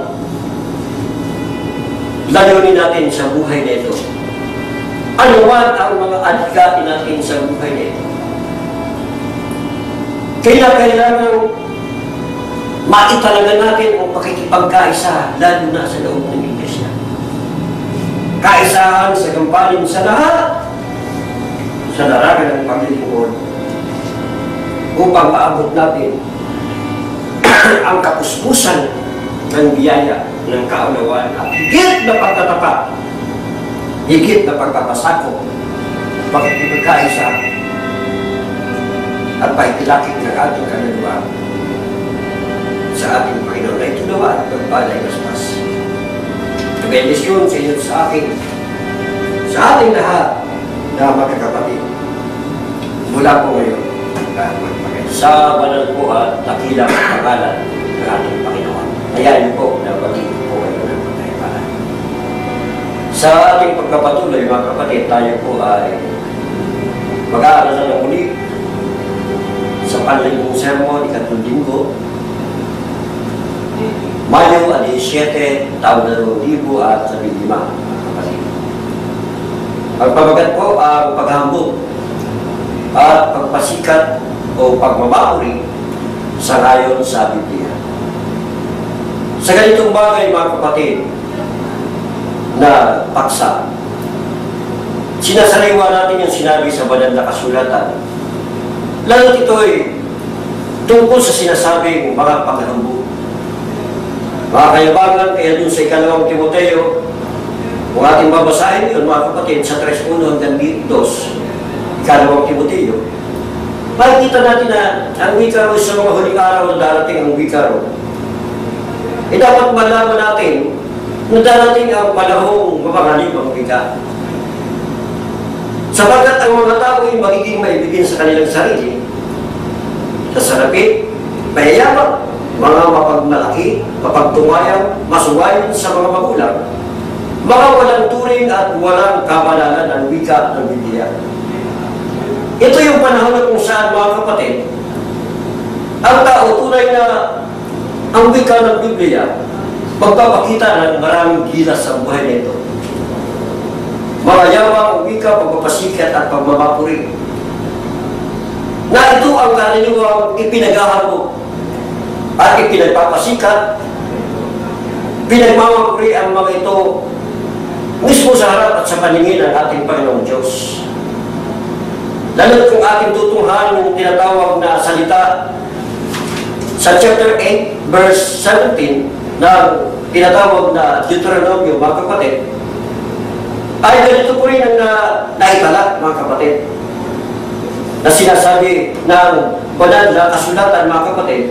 layunin natin sa buhay nito? Ano ba ang mga adhikain natin sa buhay nito? Kailangan maitalaga natin ang pakikipagkaisa lalo na sa loob ng Iglesia. Kaisahan sa gampanin sa lahat sa larangan ng paglilingkod upang maabot natin ang kapuspusan ng biyaya ng kaunawaan at higit na pagtatapat, higit na pagpapasakop, pakikipagkaisa at paitilakik ng ating kaluluwa sa ating Panginoon na ito naman at pagbalay basbas. Nag-elisyon sa inyo sa akin, sa ating lahat na magkakapatid mula po ngayon sa banal po at dakilang pangalan ng ating Panginoon. Ayan po, napatid po kayo ng pagkaiparan. Sa ating pagkapatuloy, mga kapatid, tayo po ay mag-aaral na muli sa panalangin sermon, ikatlong linggo, Mayo 17, taon na 2015, mga kapatid. Ang pamagat po ang paghambog at pagpasikat o pagmamahuri sa ayon sa Biblia. Sa ganitong bagay, mga kapatid, na paksa, sinasaliwa natin yung sinabi sa banal na kasulatan. Lalo ito ay tungkol sa sinasabing mga paghambog. Mga kayabangan, kaya dun sa ikalawang Timoteo, kung ating babasahin yun, mga kapatid, sa 3:1 hanggang 2, ikalawang Timoteo, makikita natin na ang wikaro sa mga huling araw na darating ang wikaro. Dapat malaman natin na darating ang panahong mapanganib ang wika. Sapagkat ang mga tao ay magiging maibigin sa kanilang sarili, sa sarapit, mayayabang, mga mapagmalaki, mapagtumayang, masuwayin sa mga magulang, mga walang turing at walang kamalanan ng wika ng Biblia. Ito yung panahon na kung saan, mga kapatid, ang tao tunay na ang wika ng Biblia magpapakita ng maraming gilas sa buhay nito. Malayawang ang wika, pagpapasikat at pagmamapuri. Na ito ang karaniwang ipinaghahabog at ipinagpapasikat, pinagmamapuri ang mga ito mismo sa harap at sa paningin ng ating Panginoong Diyos. Lalo kung ating tutunghan yung tinatawag na salita sa chapter 8, verse 17 na tinatawag na Deuteronomio, mga kapatid, ay ganito po rin ang naitala, mga kapatid, na sinasabi ng banal na kasulatan, mga kapatid.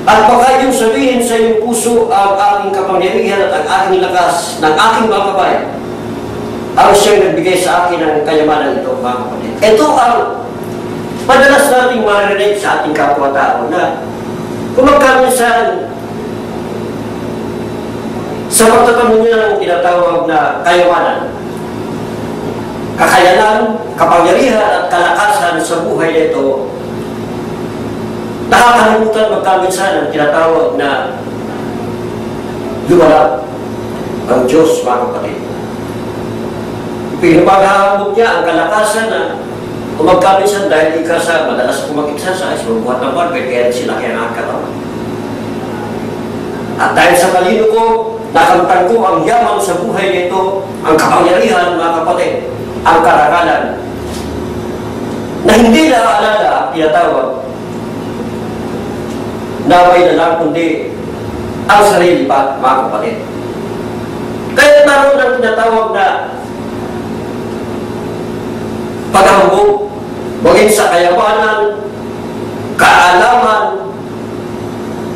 At baka yung sabihin sa iyong puso ang aking kapangyarihan at ang aking lakas ng aking mga kabayan, ang siyang nagbigay sa akin ng kayamanan ito, mga kapatid. Ito ang madalas nating marinig sa ating kapwa-tao na kumagkaminsan sa pagtatanong nila ng tinatawag na kayamanan, kakayanan, kapangyarihan at kalakasan sa buhay nito, nakakalimutan magkaminsan ang tinatawag na lumalang ang Diyos, mga kapatid. Pinapaghahamog niya ang kalakasan na kumagkaminsan dahil ika sa madalas kong mag-exercise, magbuhat ng barbell, kaya sinakyan ang katawan. At dahil sa talino ko, nakamtan ko ang yaman sa buhay nito, ang kapangyarihan, mga kapatid, ang karangalan, na hindi naaalala, tinatawag, na may dalang kundi ang sarili pa, mga kapatid. Kaya naroon ang tinatawag na paghambog, bagay sa kayamanan, kaalaman,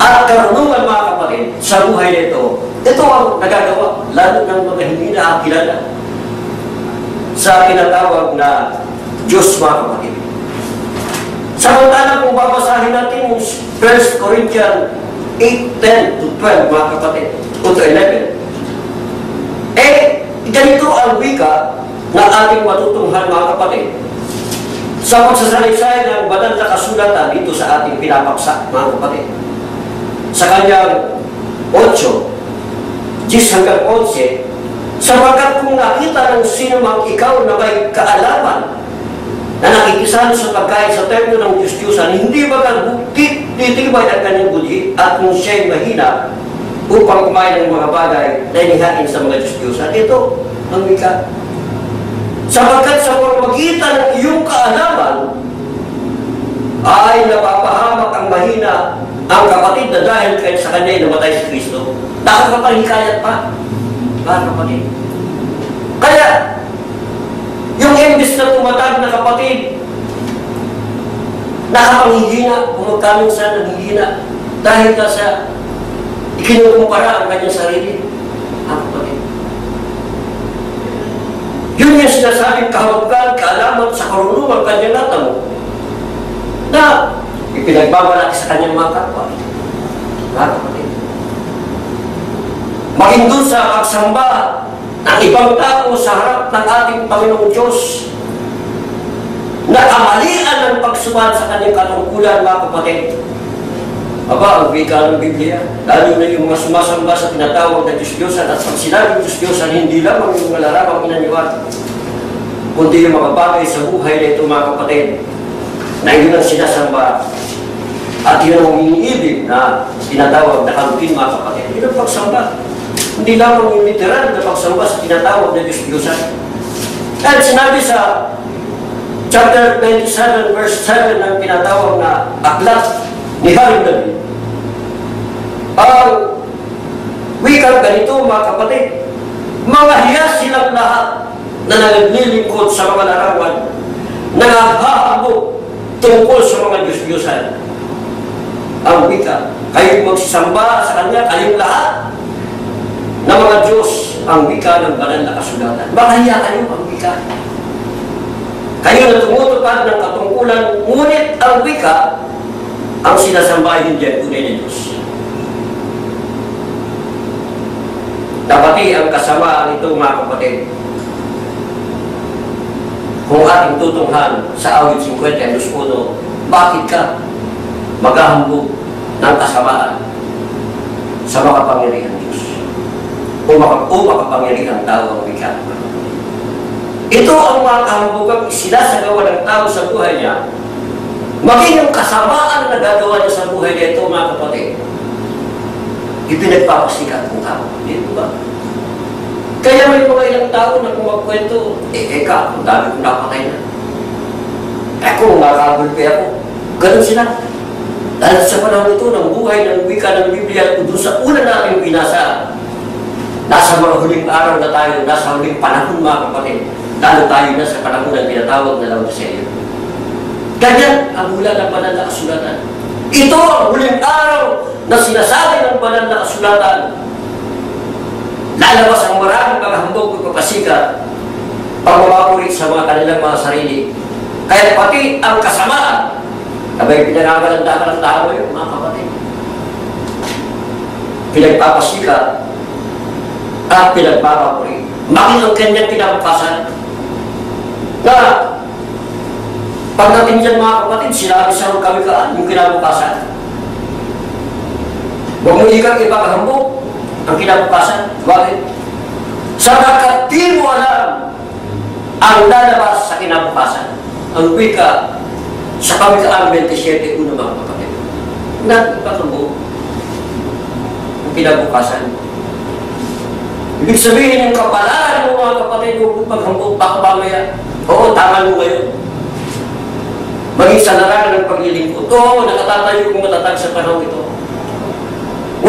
at karunungan, mga kapatid, sa buhay nito. Ito ang nagagawa, lalo ng mga hindi nakakilala sa tinatawag na Diyos, mga kapatid. Samantala kung babasahin natin yung 1 Corinthians 8:10 to 12, mga kapatid, o to 11, ganito ang wika na ating matutunghan, mga kapatid, sa pagsasalaysay ng banal na kasulatan dito sa ating pinapaksa, mga kapatid. Sa kanyang 8, 10 hanggang 11, sapagkat kung nakita ng sino mang ikaw na may kaalaman na nakikisalo sa pagkain sa templo ng Diyos-Diyosan, hindi magkakbuktit, titibay ang kanyang budhi, at kung siya'y mahina upang kumain ng mga bagay na inihain sa mga Diyos-Diyosan. Ito ang wika. Sapagkat sa pamamagitan ng iyong kaalaman ay napapahamak ang mahina ang kapatid na dahil kahit sa kanya ay namatay si Kristo. Nakakapahikayat pa, mga kapatid. Kaya, yung imbis na tumatag na kapatid, nakapanghihina, kung magkaming sa nanghihina, dahil ka sa ikinukumpara ang kanyang sarili, mga kapatid. Yun yung sinasabing kahulugan, kaalaman sa karunungan kanyang natamo, na ipinagbabalaki sa kanyang mga kapwa. Mga kapatid. Maging doon sa pagsamba ng ibang tao sa harap ng ating Panginoong Diyos, na kamalian ng pagsubad sa kanyang katungkulan, mga kapatid. Aba, ang wika ng Biblia, lalo na yung mga sumasamba sa tinatawag na Diyos-Diyosan, at pag sinabing Diyos-Diyosan, hindi lamang yung malaramang inaniwan, kundi yung mga bagay sa buhay na ito, mga kapatid, na yun ang sinasamba at yun ang iniibig na tinatawag na kalugin, mga kapatid. Yun ang pagsamba. Hindi lamang yung literal na pagsamba sa tinatawag na Diyos-Diyosan. At sinabi sa chapter 27 verse 7 ng tinatawag na aklat ni Haring David, ang wikang ganito, mga kapatid, mga hiyas silang lahat na naglilingkod sa mga larawan, nanghahabog tungkol sa mga Diyos-Diyosan. Ang wika, kayo'y magsisamba sa Kanya, kayong lahat na mga Diyos, ang wika ng banal na kasulatan. Bakahiya kayo ang wika. Kayo na tumutupad ng katungkulan, ngunit ang wika, ang sinasamba hindi ang tunay na Diyos. Dapati ang kasamaan ito, mga kapatid. Kung ating tutunghan sa awit 50:1, bakit ka maghahambog ng kasamaan sa makapangyarihan Diyos? O makapangyarihan tao ang wika? Ito ang mga kahambugang sinasagawa ng tao sa buhay niya, maging yung kasamaan na gagawa niya sa buhay niya ito, mga kapatid, ipinagpapasikat ng tao. Dito ba? Kaya may mga ilang tao na kung magkwento, eka, ang dami kong napatay na. Kung nakagulpi ako, ganun sila. Dahil sa panahon ito, ng buhay, ng wika ng Biblia, doon sa una natin binasa, nasa mga huling araw na tayo, nasa huling panahon, mga kapatid, lalo tayo na sa panahon ng pinatawag na Laodicea. Ganyan ang hula ng banal na kasulatan. Ito ang huling araw na sinasabi ng banal na kasulatan. Lalabas ang maraming mga hambog at papasikat, pagmamahuri sa mga kanilang mga sarili. Kaya pati ang kasamaan, abay pinangabalandahan ng tao yun, mga kapatid. Pinagpapasikat at pinagpapahuri. Maging ang kanyang pinabukasan. Na pagdating dyan, mga kapatid, sinabi sa kawikaan yung kinabukasan. Huwag mo ikang ipakahambog ang kinabukasan. Bakit? Sapagkat di mo alam ang lalabas sa kinabukasan. Ang wika sa kawikaan 27:1, mga kapatid. Nagpakahambog ang kinabukasan. Ibig sabihin yung kapalaran mo, mga kapatid, huwag maghambog baka mamaya. Oo, tama mo ngayon. Maging sa larangan ng paglilingkod. Oo, nakatatayo kong matatag sa panahon ito.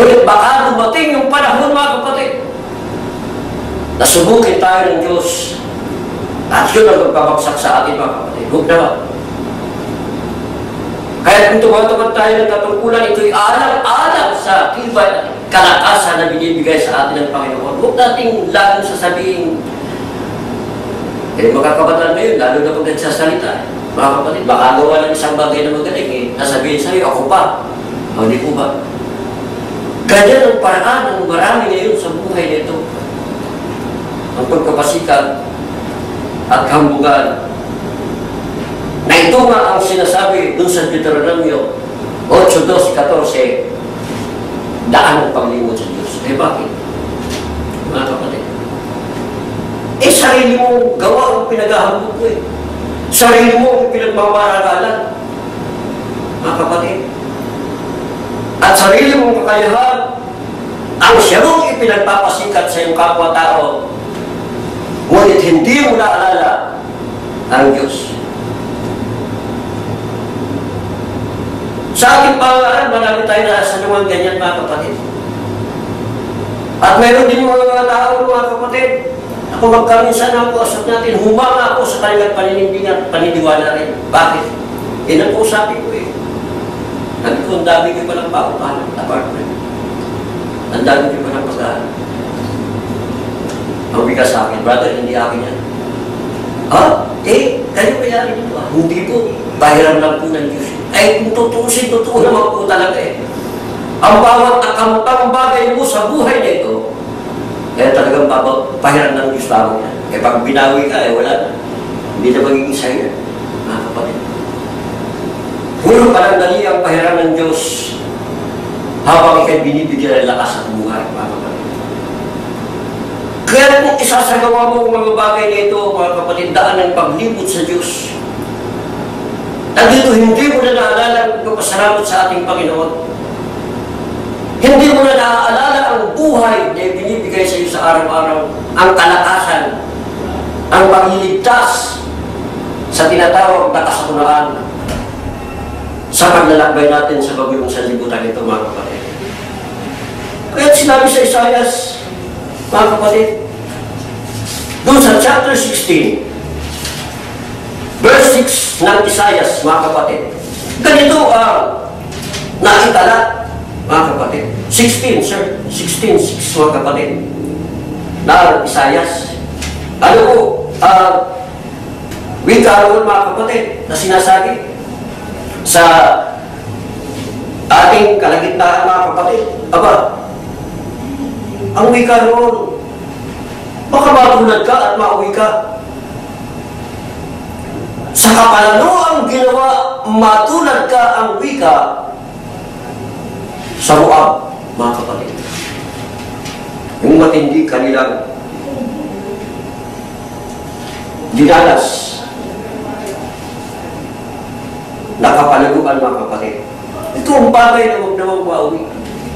Ngunit baka dumating yung panahon, mga kapatid, nasubukin tayo ng Diyos. At yun ang magpabagsak sa atin, mga kapatid. Huwag naman. Kaya kung tumatawag tayo ng katungkulan, ito'y alang-alang sa tibay at kalakasan na binibigay sa atin ng Panginoon. Huwag nating lalo sasabihin, mga kabataan na yun, lalo na pag nagsasalita. Mga kapatid, baka gawa ng isang bagay na magaling, nasabihin sa'yo, ako pa. O, hindi po ba? Ganyan ang paraan ng marami ngayon sa buhay nito. Ang pagkapasikat at kambugan. Na ito nga ang sinasabi dun sa Deuteronomio 8:12-14, daan ng paglimot sa Diyos. Eh bakit? Mga kapatid. Sarili mo gawa ang pinaghahambog mo eh. Sarili mo ang pinagmamaragalan. Mga kapatid. At sarili mong kakayahan ang siyang ipinagpapasikat sa iyong kapwa-tao. Ngunit hindi mo naalala ang Diyos. Sa ating pangalan, marami tayo na sa naman ganyan, mga kapatid. At mayroon din mga tao, mga kapatid, ako magkaminsan ako, asap natin, humanga ako sa kanilang paninindigan, paniniwala rin. Bakit? Yan ang sabi ko eh. Sabi ko, ang dami ko palang paupahan, apartment. Ang dami ko palang pagkahan. Ang bigas sa akin, brother, hindi akin yan. Ha? Kayo kaya rin ito ah. Hindi po, bahiram lang po ng Diyos. Kung tutusin, totoo naman po talaga eh. Ang bawat nakamutang bagay mo sa buhay na ito, kaya talagang pahiram ng Diyos lamang yan. Pag binawi ka, wala na. Hindi na magiging sa'yo yan. Mga kapatid. Puro panandali ang pahiram ng Diyos habang ikay binibigyan ng lakas at buhay, mga kapatid. Kaya kung isasagawa mo ang mga bagay na ito, mga kapatid, daan ng paglibot sa Diyos. At dito, hindi mo na naalala ang pagpasalamat sa ating Panginoon. Hindi mo na naaalala ang buhay na binibigay sa iyo sa araw-araw, ang kalakasan, ang pagliligtas sa tinatawag na kasakunaan sa paglalakbay natin sa bagulong sanlibutan ito, mga kapatid. Kaya sinabi sa Isaias, mga kapatid, doon sa chapter 16, verse 6 ng Isaias, mga kapatid, ganito ang naitala, mga kapatid. 16, sir. 16:6, mga kapatid. Na Isaias. Ano po, wika roon, mga kapatid, na sinasabi sa ating kalagitnaan, mga kapatid. Aba, ang wika roon, baka matulad ka at mauwi ka. Sa kapalano ang ginawa, matulad ka ang wika sa Moab, mga kapatid. Yung matindi kanilang dinalas na kapalaguan, mga kapatid. Ito ang bagay na huwag nawang mauwi.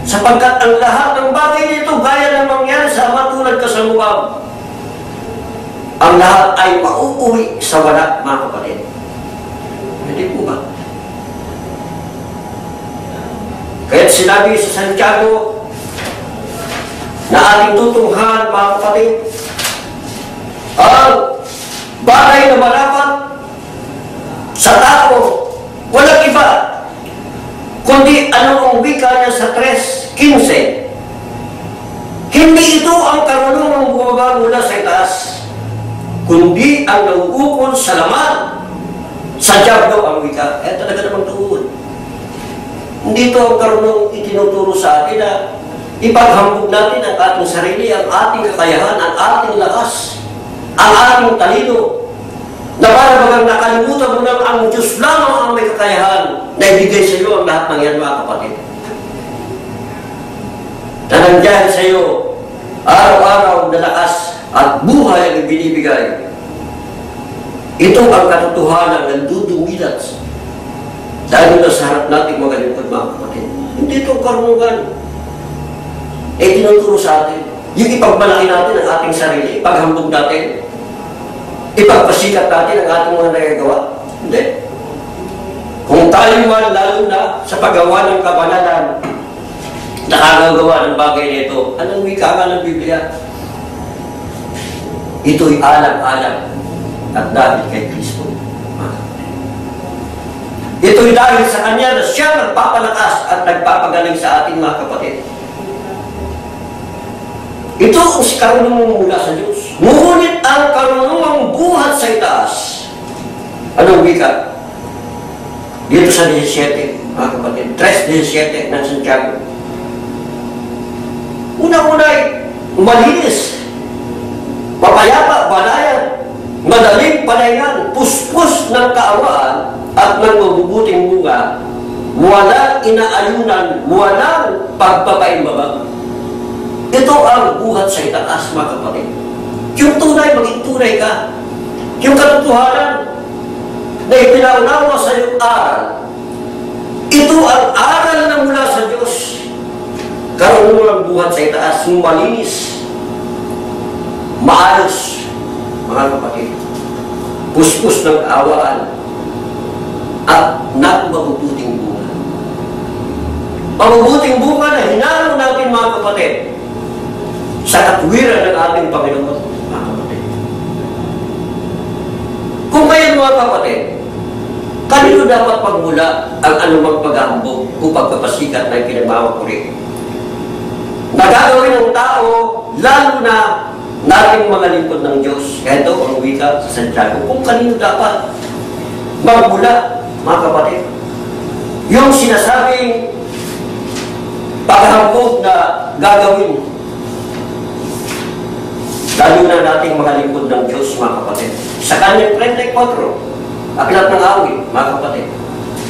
Sapagkat ang lahat ng bagay nito gaya ng mangyari sa matulad ka sa Moab. Ang lahat ay mauuwi sa wala, mga kapatid. Hindi po ba? Kaya sinabi sa Santiago na ating tutunghan, mga kapatid, ang bagay na marapat sa tao, walang iba, kundi ano ang wika niya sa 3:15. Hindi ito ang karunungang bumaba mula sa itaas, kundi ang nauukol sa laman. Sa Diablo ang wika. Talaga namang tuon. Hindi ito ang karunong itinuturo sa atin na ipaghambog natin ang ating sarili, ang ating kakayahan, ang ating lakas, ang ating talino. Na para bagang nakalimutan mo lang ang Diyos lamang ang may kakayahan na ibigay sa iyo ang lahat ng yan, mga kapatid. Na nandiyan sa iyo araw-araw na lakas at buhay ang ibinibigay. Ito ang katotohanan ng dudumilat dahil na sa harap natin mga lingkod, mga kapatid. Hindi ito karunungan. Tinuturo sa atin. Yung ipagmalaki natin ang ating sarili, ipaghambog natin, ipagpasikat natin ang ating mga nagagawa. Hindi. Kung tayo man lalo na sa paggawa ng kabanalan, nakagagawa ng bagay nito. Anong wika nga ng Biblia? Ito'y alam-alam at dahil kay Kristo. Ito'y dahil sa Kanya na Siya nagpapalakas at nagpapagaling sa ating mga kapatid. Ito ang karunungan mula sa Diyos. Ngunit ang karunungang buhat sa itaas. Anong wika? Dito sa 17, mga kapatid. 3:17 ng Santiago. Una-unay, malinis, mapayapa, banayan, madaling panayan, puspos ng kaawaan at ng mabubuting bunga, walang inaayunan, walang pagpapaimbabag. Ito ang buhat sa itaas, mga kapatid. Yung tunay, maging tunay ka. Yung katotohanan na ipinaunawa sa iyong aral, ito ang aral na mula sa Diyos. Karunungan buhat sa itaas, malinis, maayos, mga kapatid, puspos ng awaan, at mabubuting bunga. Mabubuting bunga na hinalo natin, mga kapatid, sa katwiran ng ating Panginoon, mga kapatid. Kung ngayon, mga kapatid, kanino dapat pagmula ang anumang paghahambog o pagpapasikat na pinagmamapuri? Nagagawin ng tao, lalo na nating mga lingkod ng Diyos. Kaya ito ang wika sa Santiago. Kung kanino dapat magmula, mga kapatid, yung sinasabing paghahambog na gagawin, lalo na nating mga lingkod ng Diyos, mga kapatid. Sa kanyang 34, aklat ng awit, mga kapatid.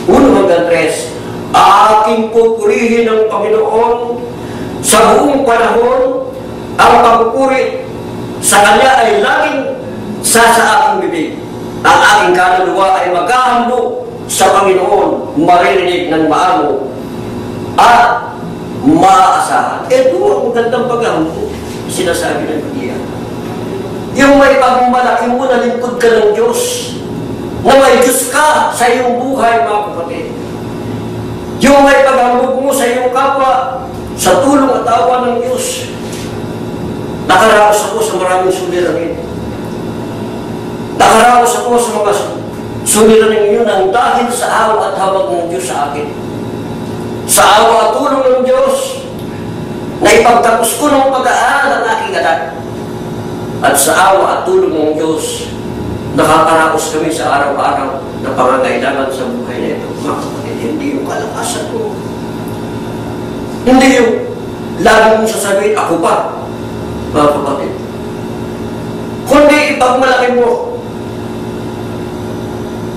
1-3, aking pupurihin ng Panginoon sa buong panahon, ang pagpupuri sa Kanya ay laging sa aking bibig. Ang aking kaluluwa ay maghahambog sa Panginoon, maririnig ng maamo at maaasahan. Ito ang magandang paghahambog, sinasabi ng Biblia. Yung may pagmalaki mo na lingkod ka ng Diyos, na may Diyos ka sa iyong buhay, mga kapatid. Yung may paghambog mo sa iyong kapwa, sa tulong at awa ng Diyos. Nakaraos ako sa maraming suliranin. Nakaraos ako sa mga suliranin yun ang dahil sa awa at hawag ng Diyos sa akin. Sa awa at tulong ng Diyos, na ipagtapos ko ng pag-aaral ang aking anak. At sa awa at tulong ng Diyos, nakakaraos kami sa araw-araw na pangangailangan sa buhay na ito. Mga kapatid, hindi yung kalakasan ko. Hindi yung lagi mong sasabihin, ako pa, mga kapatid. Kundi ipagmalaki mo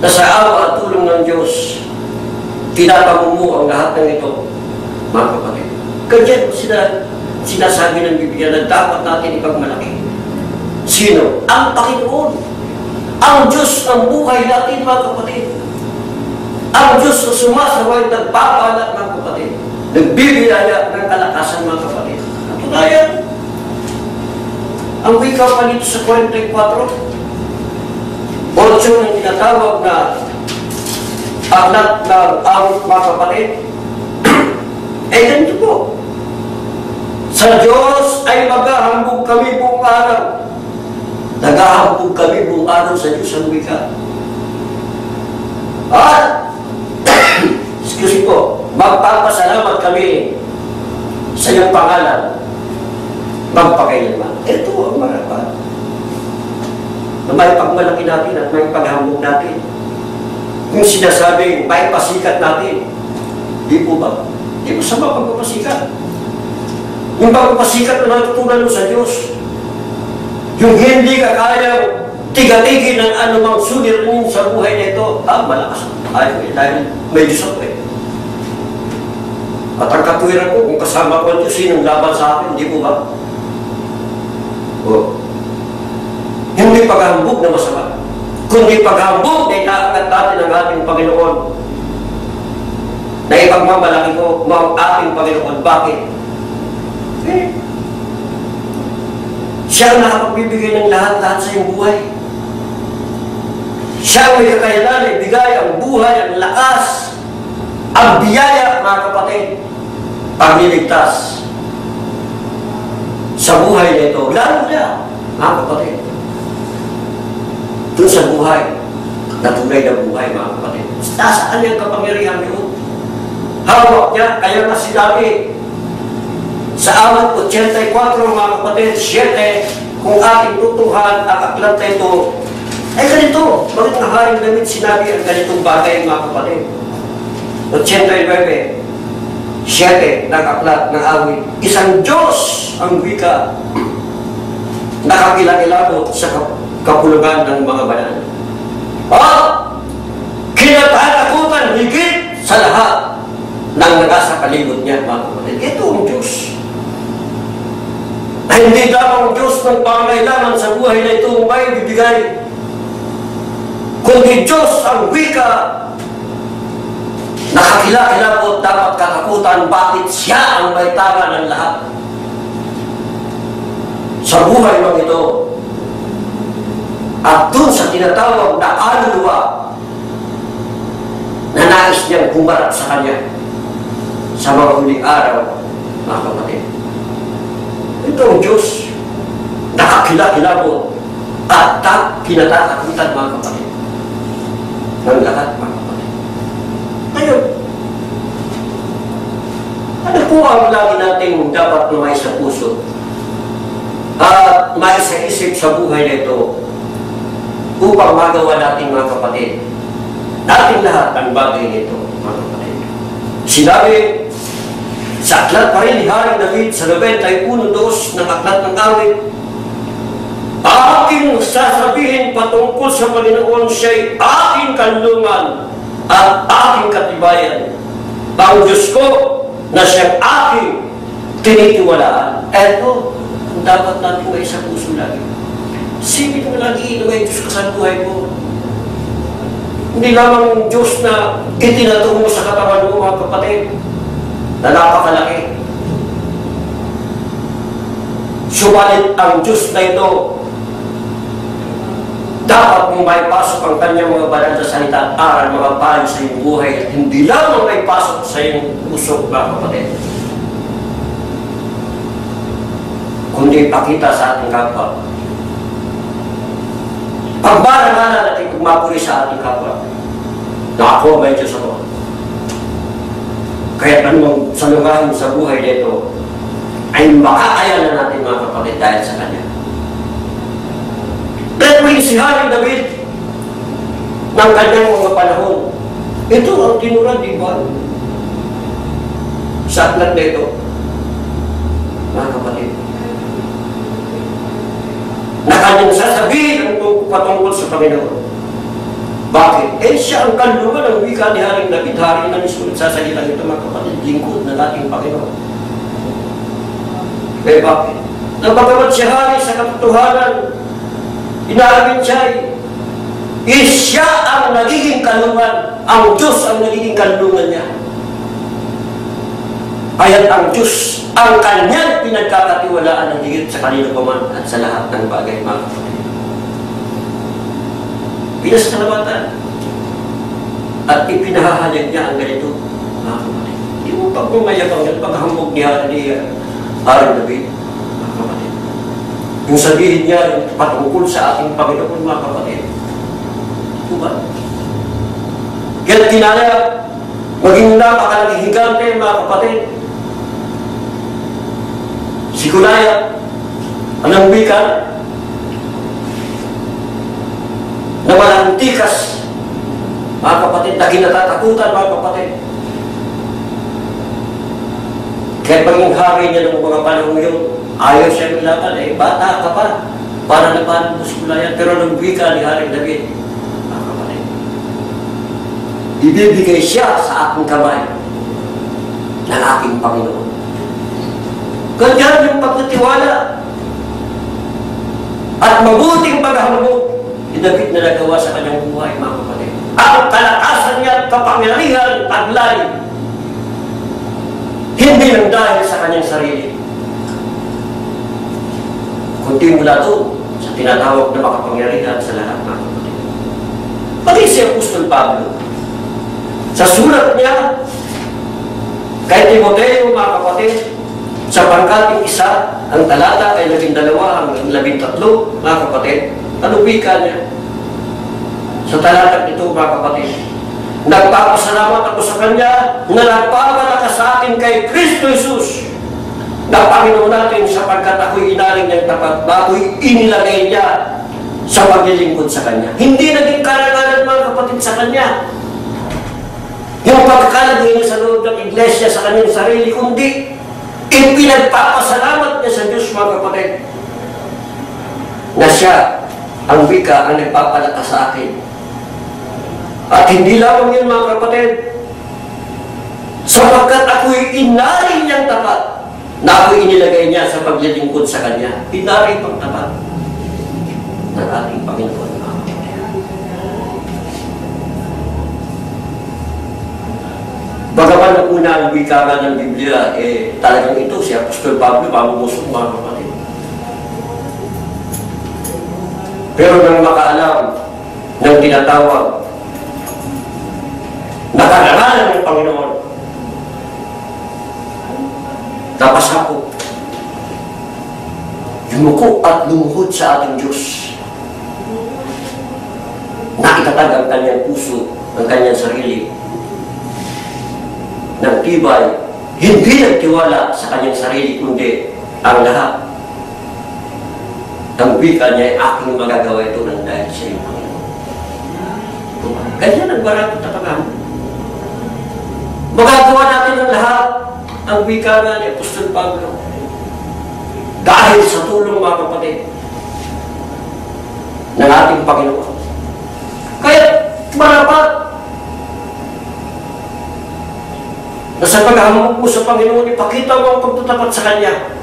na sa awa at tulong ng Diyos, tinatango mo ang lahat ng ito, mga kapatid. Kaya sinasabi ng Biblia na dapat natin ipagmalaki. Sino? Ang Panginoon. Ang Diyos ng buhay natin, mga kapatid. Ang Diyos na sumasaway, nagpapalat, mga kapatid. Nagbibiyaya ng kalakasan, mga kapatid. At kaya, ang wika pa dito sa 44, 8 ng tinatawag na aklat ng awit, mga kapatid. Eh, ganito po. Sa Diyos ay maghahambog kami buong araw. Naghahambog kami buong araw sa Diyos ang wika. At, excuse po, magpapasalamat kami sa iyong pangalan magpakailanman. Ito ang marapat na may pagmalaki natin at may paghambog natin. Yung sinasabing may pasikat natin, di po ba? Di mo sama pagpapasikat. Yung pagpapasikat na natutunan mo sa Diyos, yung hindi ka kayang tigatigin ng anumang suliranin sa buhay na ito, malakas. Dahil may Diyos ako eh. At ang katwiran ko, kung kasama ko ang Diyos, sinong laban sa akin, di po ba? O, hindi paghambog na masama, kundi paghambog na inaangat natin ang ating Panginoon, na ipagmamalaki ko ang ating Panginoon. Bakit? Siya ang nakapagbibigay ng lahat-lahat sa iyong buhay. Siya ang may kakayanan, ibigay ang buhay, ang lakas, ang biyaya, mga kapatid. pagliligtas sa buhay nito, lalo na, mga kapatid, doon sa buhay, na tunay na buhay, mga kapatid. Nasa kanyang kapangyarihan yun. Hawak niya, kaya na sinabi, sa awat 84, mga kapatid, 7, kung ating tutuhan ang aklat na ito, ay ganito, bakit ang Haring David sinabi ang ganitong bagay, mga kapatid? 89, 7 ng aklat ng awit, isang Diyos ang wika, nakakilakilabot sa kapulungan ng mga banal. Kinatatakutan higit sa lahat ng nasa palibot niya, mga kapatid. Ito ang Diyos. Ay hindi lamang Diyos ng pangailangan sa buhay na ito may bibigay, kundi Diyos ang wika, nakakilakilabot, dapat katakutan, bakit siya ang may tama ng lahat sa buhay ng ito. At dun sa tinatawag na aluluwa na nais niyang humarap sa kanya sa mga huling araw, mga kapatid. Ito ang Diyos, nakakilakilabot at kinatatakutan, mga kapatid, ng lahat, mga kapatid. Ngayon, ano po ang lagi natin dapat lumay sa puso at may sa isip sa buhay na ito upang magawa natin, mga kapatid, natin lahat ang bagay nito, mga kapatid. Sinabi sa aklat pa rin ni Haring David sa 91:2 ng aklat ng awit, aking sasabihin patungkol sa Panginoon, siya'y aking kanlungan at aking katibayan, ang Diyos ko na siyang aking tinitiwalaan. Eto, dapat natin may sa puso lagi. Sipin mo lagi na may Diyos ka sa buhay mo. Hindi lamang Diyos na itinatong mo sa katawan mo, mga kapatid, na napakalaki. Subalit ang Diyos na ito, dapat mong maipasok ang kanyang mga banal na salita at aral, mga payo sa iyong buhay, at hindi lamang maipasok sa iyong puso, mga kapatid, kundi pakita sa ating kapwa. Pagbarangala natin kung mapuri sa ating kapwa na ako may Diyos ako. Kaya anong salungahan sa buhay nito ay makakaya na natin, mga kapatid, dahil sa Kanya. Dahil may si Haring David ng kanyang mga panahon, ito ang tinura, di ba? Sa aklat na ito, mga kapatid, na kanyang sasabihin ang patungkol sa Panginoon. Bakit? Siya ang kanlungan ng wika ni Haring David, hari na mismo nagsasalita nito, mga kapatid, lingkod ng ating Panginoon. Bakit? Napagamat siya hari sa katotohanan, inaamin siya ang nagiging kanlungan, ang Diyos ang nagiging kanlungan niya. Kaya't ang Diyos ang kanyang pinagkakatiwalaan ng higit sa kanino paman at sa lahat ng bagay, mga kapatid. Pinasalamatan at ipinahahayag niya ang ganito, mga kapatid. Hindi mo pagpumayabang at paghambog niya ni Haring David, mga kapatid. Yung sabihin niya yung patungkol sa ating Panginoon, mga kapatid. Ito ba? Kaya kinaya maging napakalaking higante, mga kapatid. Si Goliath, anong wika na walang tikas, mga kapatid, na kinatatakutan, mga kapatid. Kaya paging hari niya ng mga panahon yun, ayaw siya ilaban, bata ka pa, para labanan mo si Goliath. Pero nung wika ni Haring David, mga kapatid, ibibigay siya sa aking kamay ng aking Panginoon. Ganyan yung pagtitiwala at mabuting paghahambog ni David na nagawa sa kanyang buhay, mga kapatid. Ang kalakasan niya at kapangyarihan taglay, hindi lang dahil sa kanyang sarili, kundi mula doon sa tinatawag na makapangyarihan sa lahat, mga kapatid. Pati si Apostol Pablo, sa sulat niya Kay Timoteo, mga kapatid, sa pangkating 1, ang talata ay 12 hanggang 13, mga kapatid. Ano wika niya? Sa talatang ito, mga kapatid, nagpapasalamat ako sa Kanya na nagpapalakas sa akin kay Kristo Jesus na Panginoon natin sapagkat ako'y inaring niyang tapat na ako'y inilagay niya sa paglilingkod sa Kanya. Hindi naging karangalan, mga kapatid, sa Kanya yung pagkakalagay niya sa loob ng iglesia sa kanyang sarili, kundi ipinagpapasalamat niya sa Diyos, mga kapatid, na siya ang wika ang nagpapalakas sa akin. At hindi lamang yun, mga kapatid, sapagkat ako'y inaring niyang tapat na ako'y inilagay niya sa paglilingkod sa Kanya. Inaring pang tapat ng ating Panginoon. Bagaman ang una ang wika ng Biblia, talagang ito si Apostol Pablo, pamumusok, mga kapatid. Pero nang makaalam ng tinatawag na karangalan ng Panginoon, napasakop, yumuko at lumuhod sa ating Diyos, na itatag ang kanyang puso, ang kanyang sarili, ng tibay, hindi nagtiwala sa kanyang sarili, kundi ang lahat. Ang wika niya ay aking magagawa ito ng dahil sa iyo, Panginoon. Ganyan ang baratot na pagkaman. Magagawa natin ang lahat, ang wika nga ni Apostol Pablo, dahil sa tulong, mga kapatid, ng ating Panginoon. Kaya marapat na sa paghamog mo sa Panginoon, ipakita mo ang pagtatapat sa Kanya.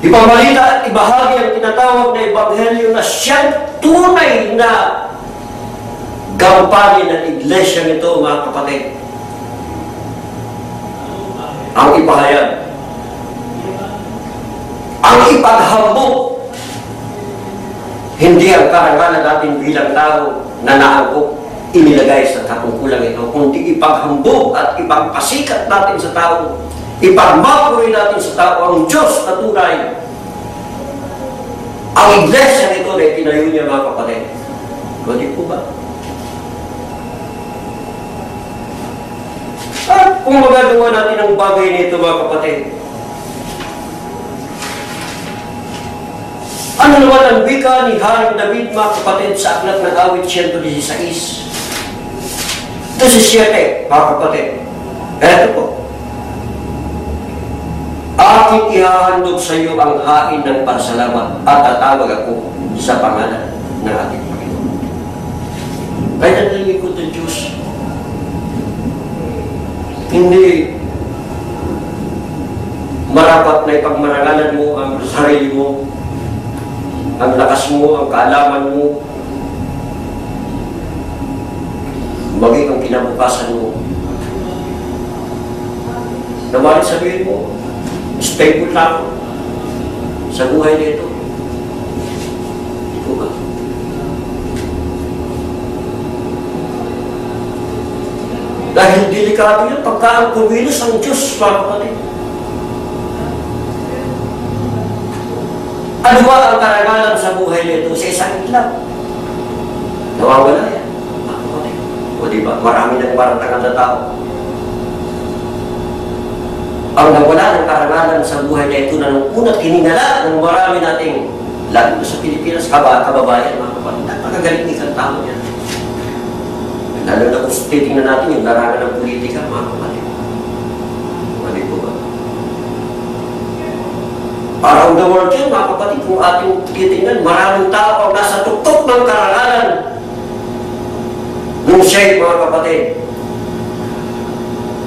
Ipamalita at ibahagi ang tinatawag na Ebanghelyo na siyang tunay na gampanin ng iglesia nito, mga kapatid. Ang ipahayag, ang ipaghambog, hindi ang karangalan natin bilang tao na naangkop, inilagay sa katungkulang ito, kundi ipaghambog at ipagpasikat natin sa tao, ipagmapuri natin sa tao ang Diyos na tunay. Ang iglesia nito na itinayo niya, mga kapatid. Hindi po ba? At kung magagawa natin ang bagay nito, mga kapatid, ano naman ang wika ni Haring David, mga kapatid, sa aklat ng awit 116? 17, mga kapatid. Eto po. Aking ihahandog sa iyo ang hain ng pasalamat at tatawag ako sa pangalan ng ating Panginoon. Kaya nalingkod ng Diyos. Hindi marapat na ipagmarangalan mo ang sarili mo, ang lakas mo, ang kaalaman mo, maging ang kinabukasan mo. Naman sabihin mo, stable na ako sa buhay nito. Ito ba? Dahil delikado yun pagka ang kumilos ang Diyos, mga kapatid. Ano ba ang karangalan sa buhay nito? Sa isang itlap. Nawawala yan. O diba? Marami ng parantangan na tao. Ang nawala ng karangalan sa buhay na ito na nung una't hiningala ng marami nating, lalo sa Pilipinas, kababayan, mga kapatid, napakagaling ikang tao niya. Lalo na kung titingnan natin yung larangan ng politika, mga kapatid. Mali po ba? Around the world yun, mga kapatid, kung ating titingnan, maraming tao ang nasa tuktok ng karangalan. Nung siya'y, mga kapatid,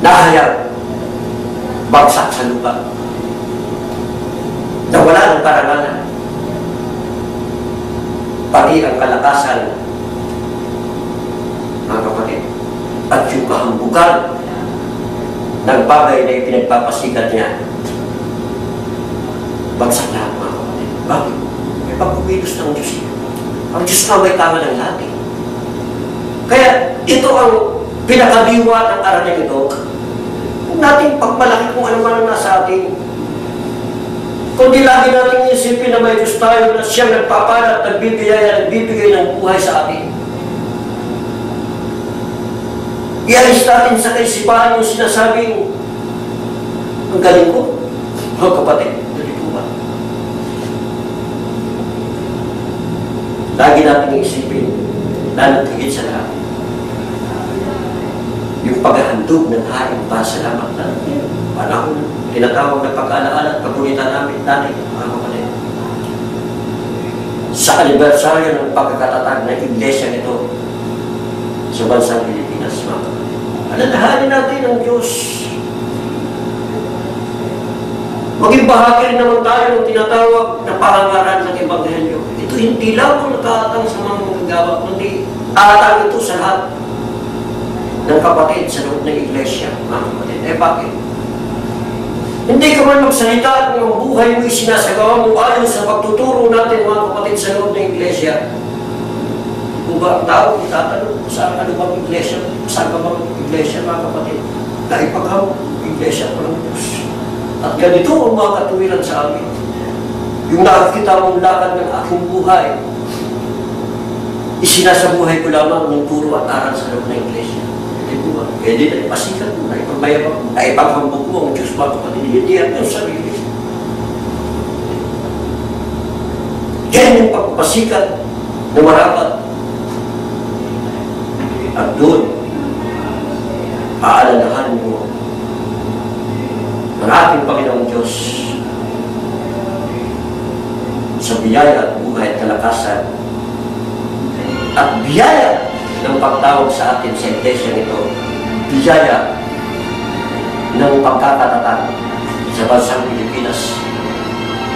nahayag, bagsak sa lupa, nawala ng karangalan, pati ang kalakasan, mga kapatid, at yung kahambukan ng bagay na ipinagpapasikat niya, bagsak lahat, mga kapatid. Bakit? May pagpupilos ng Diyos. Ang Diyos na may tama ng lahat. Kaya ito ang pinakadiwa ng araling ito, huwag natin pagmalaki kung ano man ang nasa atin. Kundi lagi natin isipin na may Diyos tayo na siyang nagpapala at nagbibigay ng buhay sa atin. Ialis natin sa kaisipan yung sinasabing, ang galing ko, mga kapatid, galing ko ba? Lagi natin isipin, lalo't higit sa lahat, yung paghahandog ng haing pasalamat natin, panahon, tinatawag na pag-alaala at pagkulitan namin natin, mga kapatid. Sa anibersaryo ng pagkakatatag ng iglesia nito sa bansang Pilipinas, mga kapatid. Alalahanin natin ang Diyos. Maging bahagi rin naman tayo ng tinatawag na pahangaran ng Ebanghelyo. Ito hindi lang nakaatang sa mga magagawa, kundi aatang ito sa lahat ng kapatid sa loob ng iglesia, mga kapatid. Bakit? Hindi ka man magsalita at ang buhay mo isinasagawa mo ayon sa pagtuturo natin, mga kapatid, sa loob ng iglesia. Kung ba ang tao, itatanong saan ano bang iglesia, saan ka bang iglesia, mga kapatid? Naipaghaw, iglesia ko ng Diyos. At ganito ang mga katuwiran sa amin. Yung nakakita mong lakad ng aking buhay, isinasabuhay ko lamang ng turo at aral sa loob ng iglesia. Pwede na ipasikat mo, naipagmayabang mo, naipaghambog mo ang Diyos, mga kapatid. Hindi ang Diyos sarili. Yan yung pagpasikat na marapat. At doon, aalalahan mo ang ating Panginoong Diyos sa biyaya at buhay at kalakasan at biyaya ng pagtawag sa atin sa iglesia nito, biyaya ng pagkakatatag sa bansang Pilipinas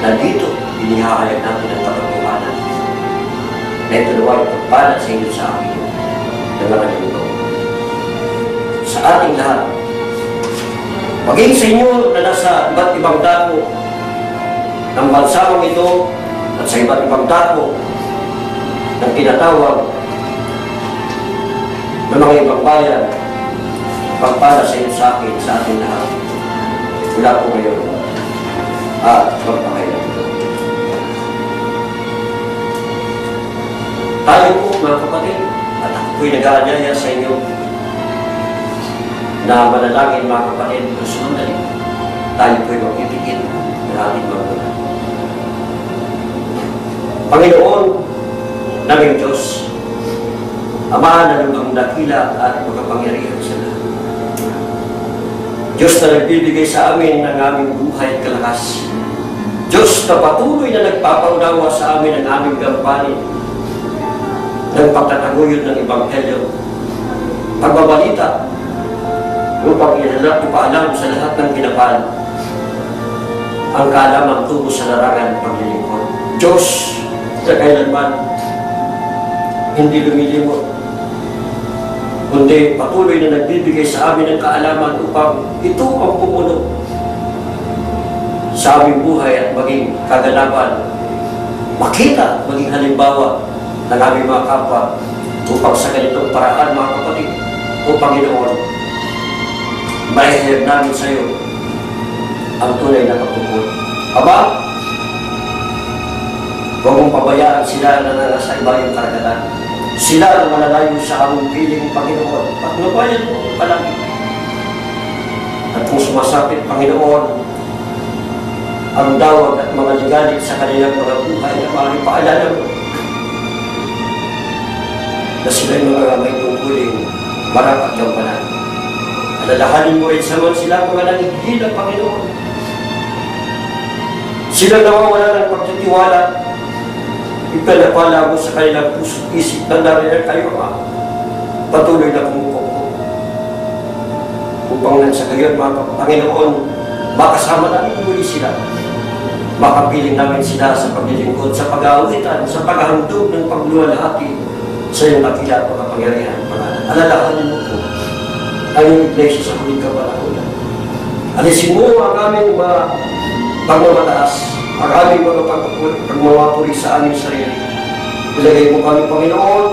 na dito inihahayag natin ang katotohanan na ito naman pagpala sa inyo sa akin ng mga ito. Sa ating lahat, maging sa inyo na nasa iba't ibang dako ng bansang ito at sa iba't ibang dako ng tinatawag ng mga ibang bayan, pagpala sa inyo sa akin, sa ating lahat. Mula po ngayon at magpakailan. Tayo po, mga kapatid, at ako po'y nag-aanyaya sa inyo na manalangin, mga kapatid, kung sumandali. Tayo po'y magpipigil ng ating mga kapatid. Panginoon, naming Diyos, Ama na lubang dakila at makapangyarihan sa lahat. Diyos na nagbibigay sa amin ng aming buhay at kalakas. Diyos na patuloy na nagpapaunawa sa amin ng aming gampanin ng pagtataguyod ng Ebanghelyo, pagbabalita, upang ipaalam sa lahat ng kinapal ang kaalamang tubo sa larangan ng paglilingkod. Diyos na kailanman hindi lumilimot, kundi patuloy na nagbibigay sa amin ng kaalaman upang ito ang pumuno sa aming buhay at maging kaganapan, makita, maging halimbawa ng aming mga kapwa upang sa ganitong paraan, mga kapatid, o Panginoon, maihirap namin sa iyo ang tunay na pagpupul. Aba, huwag mong pabayaan sila na nasa iba yung karagatan. Sila ang malalayo sa aming piling, Panginoon. Patnubayan mo palagi. At kung sumasapit, Panginoon, ang dawag at mga ligalig sa kanilang mga buhay na maaaring paalala mo na sila'y mga may tungkuling marapat yung panan. Alalahanin mo rin saman sila mga nangigilang, Panginoon. Sila nawawala ng pagtitiwala. Ipalapala mo sa kanilang puso, isip na narinig kayo, patuloy na pumupok upang sa gayon, mga Panginoon, makasama namin muli sila. Makapiling namin sila sa paglilingkod, sa pag-aawitan, sa paghahandog ng pagluwalhati sa iyong nakila at makapangyarihan. Alalahanin mo po ang iyong iglesia sa huling kapanahonan. Alisin mo ang aming mga pagmamataas, ang aming mga pagmamapuri sa aming sarili. Ilagay mo kami, Panginoon,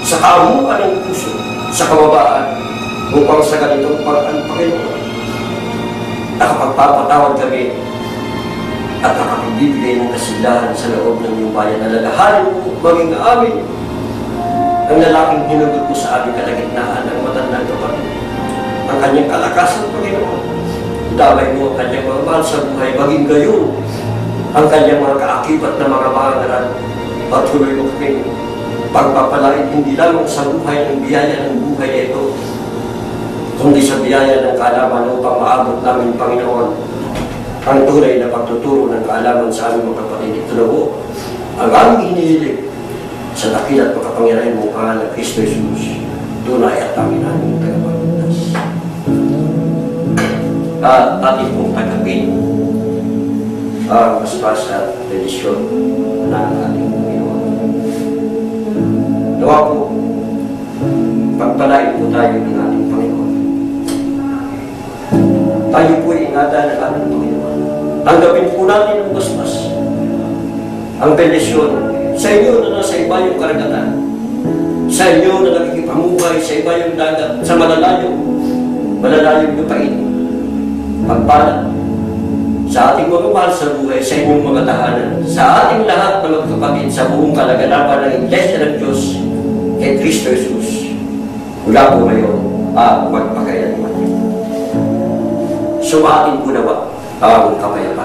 sa kaamukan ng puso, sa kababaan upang sa ganitong paraan, Panginoon, nakapagpapatawad kami at nakapagbibigay ng kasilahan sa loob ng iyong bayan. Alalahanin mo maging amin ang lalaking hinugot mo sa aming kalagitnaan ng matandang kapatid. Ang kanyang kalakasan, Panginoon, damay mo ang kanyang mga mahal sa buhay, maging gayon ang kanyang mga kaakibat na mga pangalan. Patuloy mo kami pagpapalain hindi lamang sa buhay ng biyaya ng buhay na ito, kundi sa biyaya ng kaalaman upang maabot namin, Panginoon, ang tunay na pagtuturo ng kaalaman sa aming mga kapatid. Ito na po ang aming hinihiling sa dakila at makapangyarihan mong pangalan ng Kristo Jesus, tunay at amin aming tagapagligtas. At atin pong tagapin ang maspas at tradisyon ng ating Panginoon. Nawa po, pagpalain po tayo ng ating Panginoon. Tayo po ingatan ng ating Panginoon. Tanggapin po natin ang basbas, ang bendisyon sa inyo na nasa iba yung karagatan, sa inyo na nakikipamuhay sa iba yung dagat, sa malalayong lupain, pagpala sa ating mga mahal sa buhay, sa inyong mga tahanan, sa ating lahat na magkapatid sa buong kalaganapan ng Iglesia ng Diyos kay Kristo Jesus, mula po ngayon at magpakailanman. Sumatin po nawa ang kapayapaan.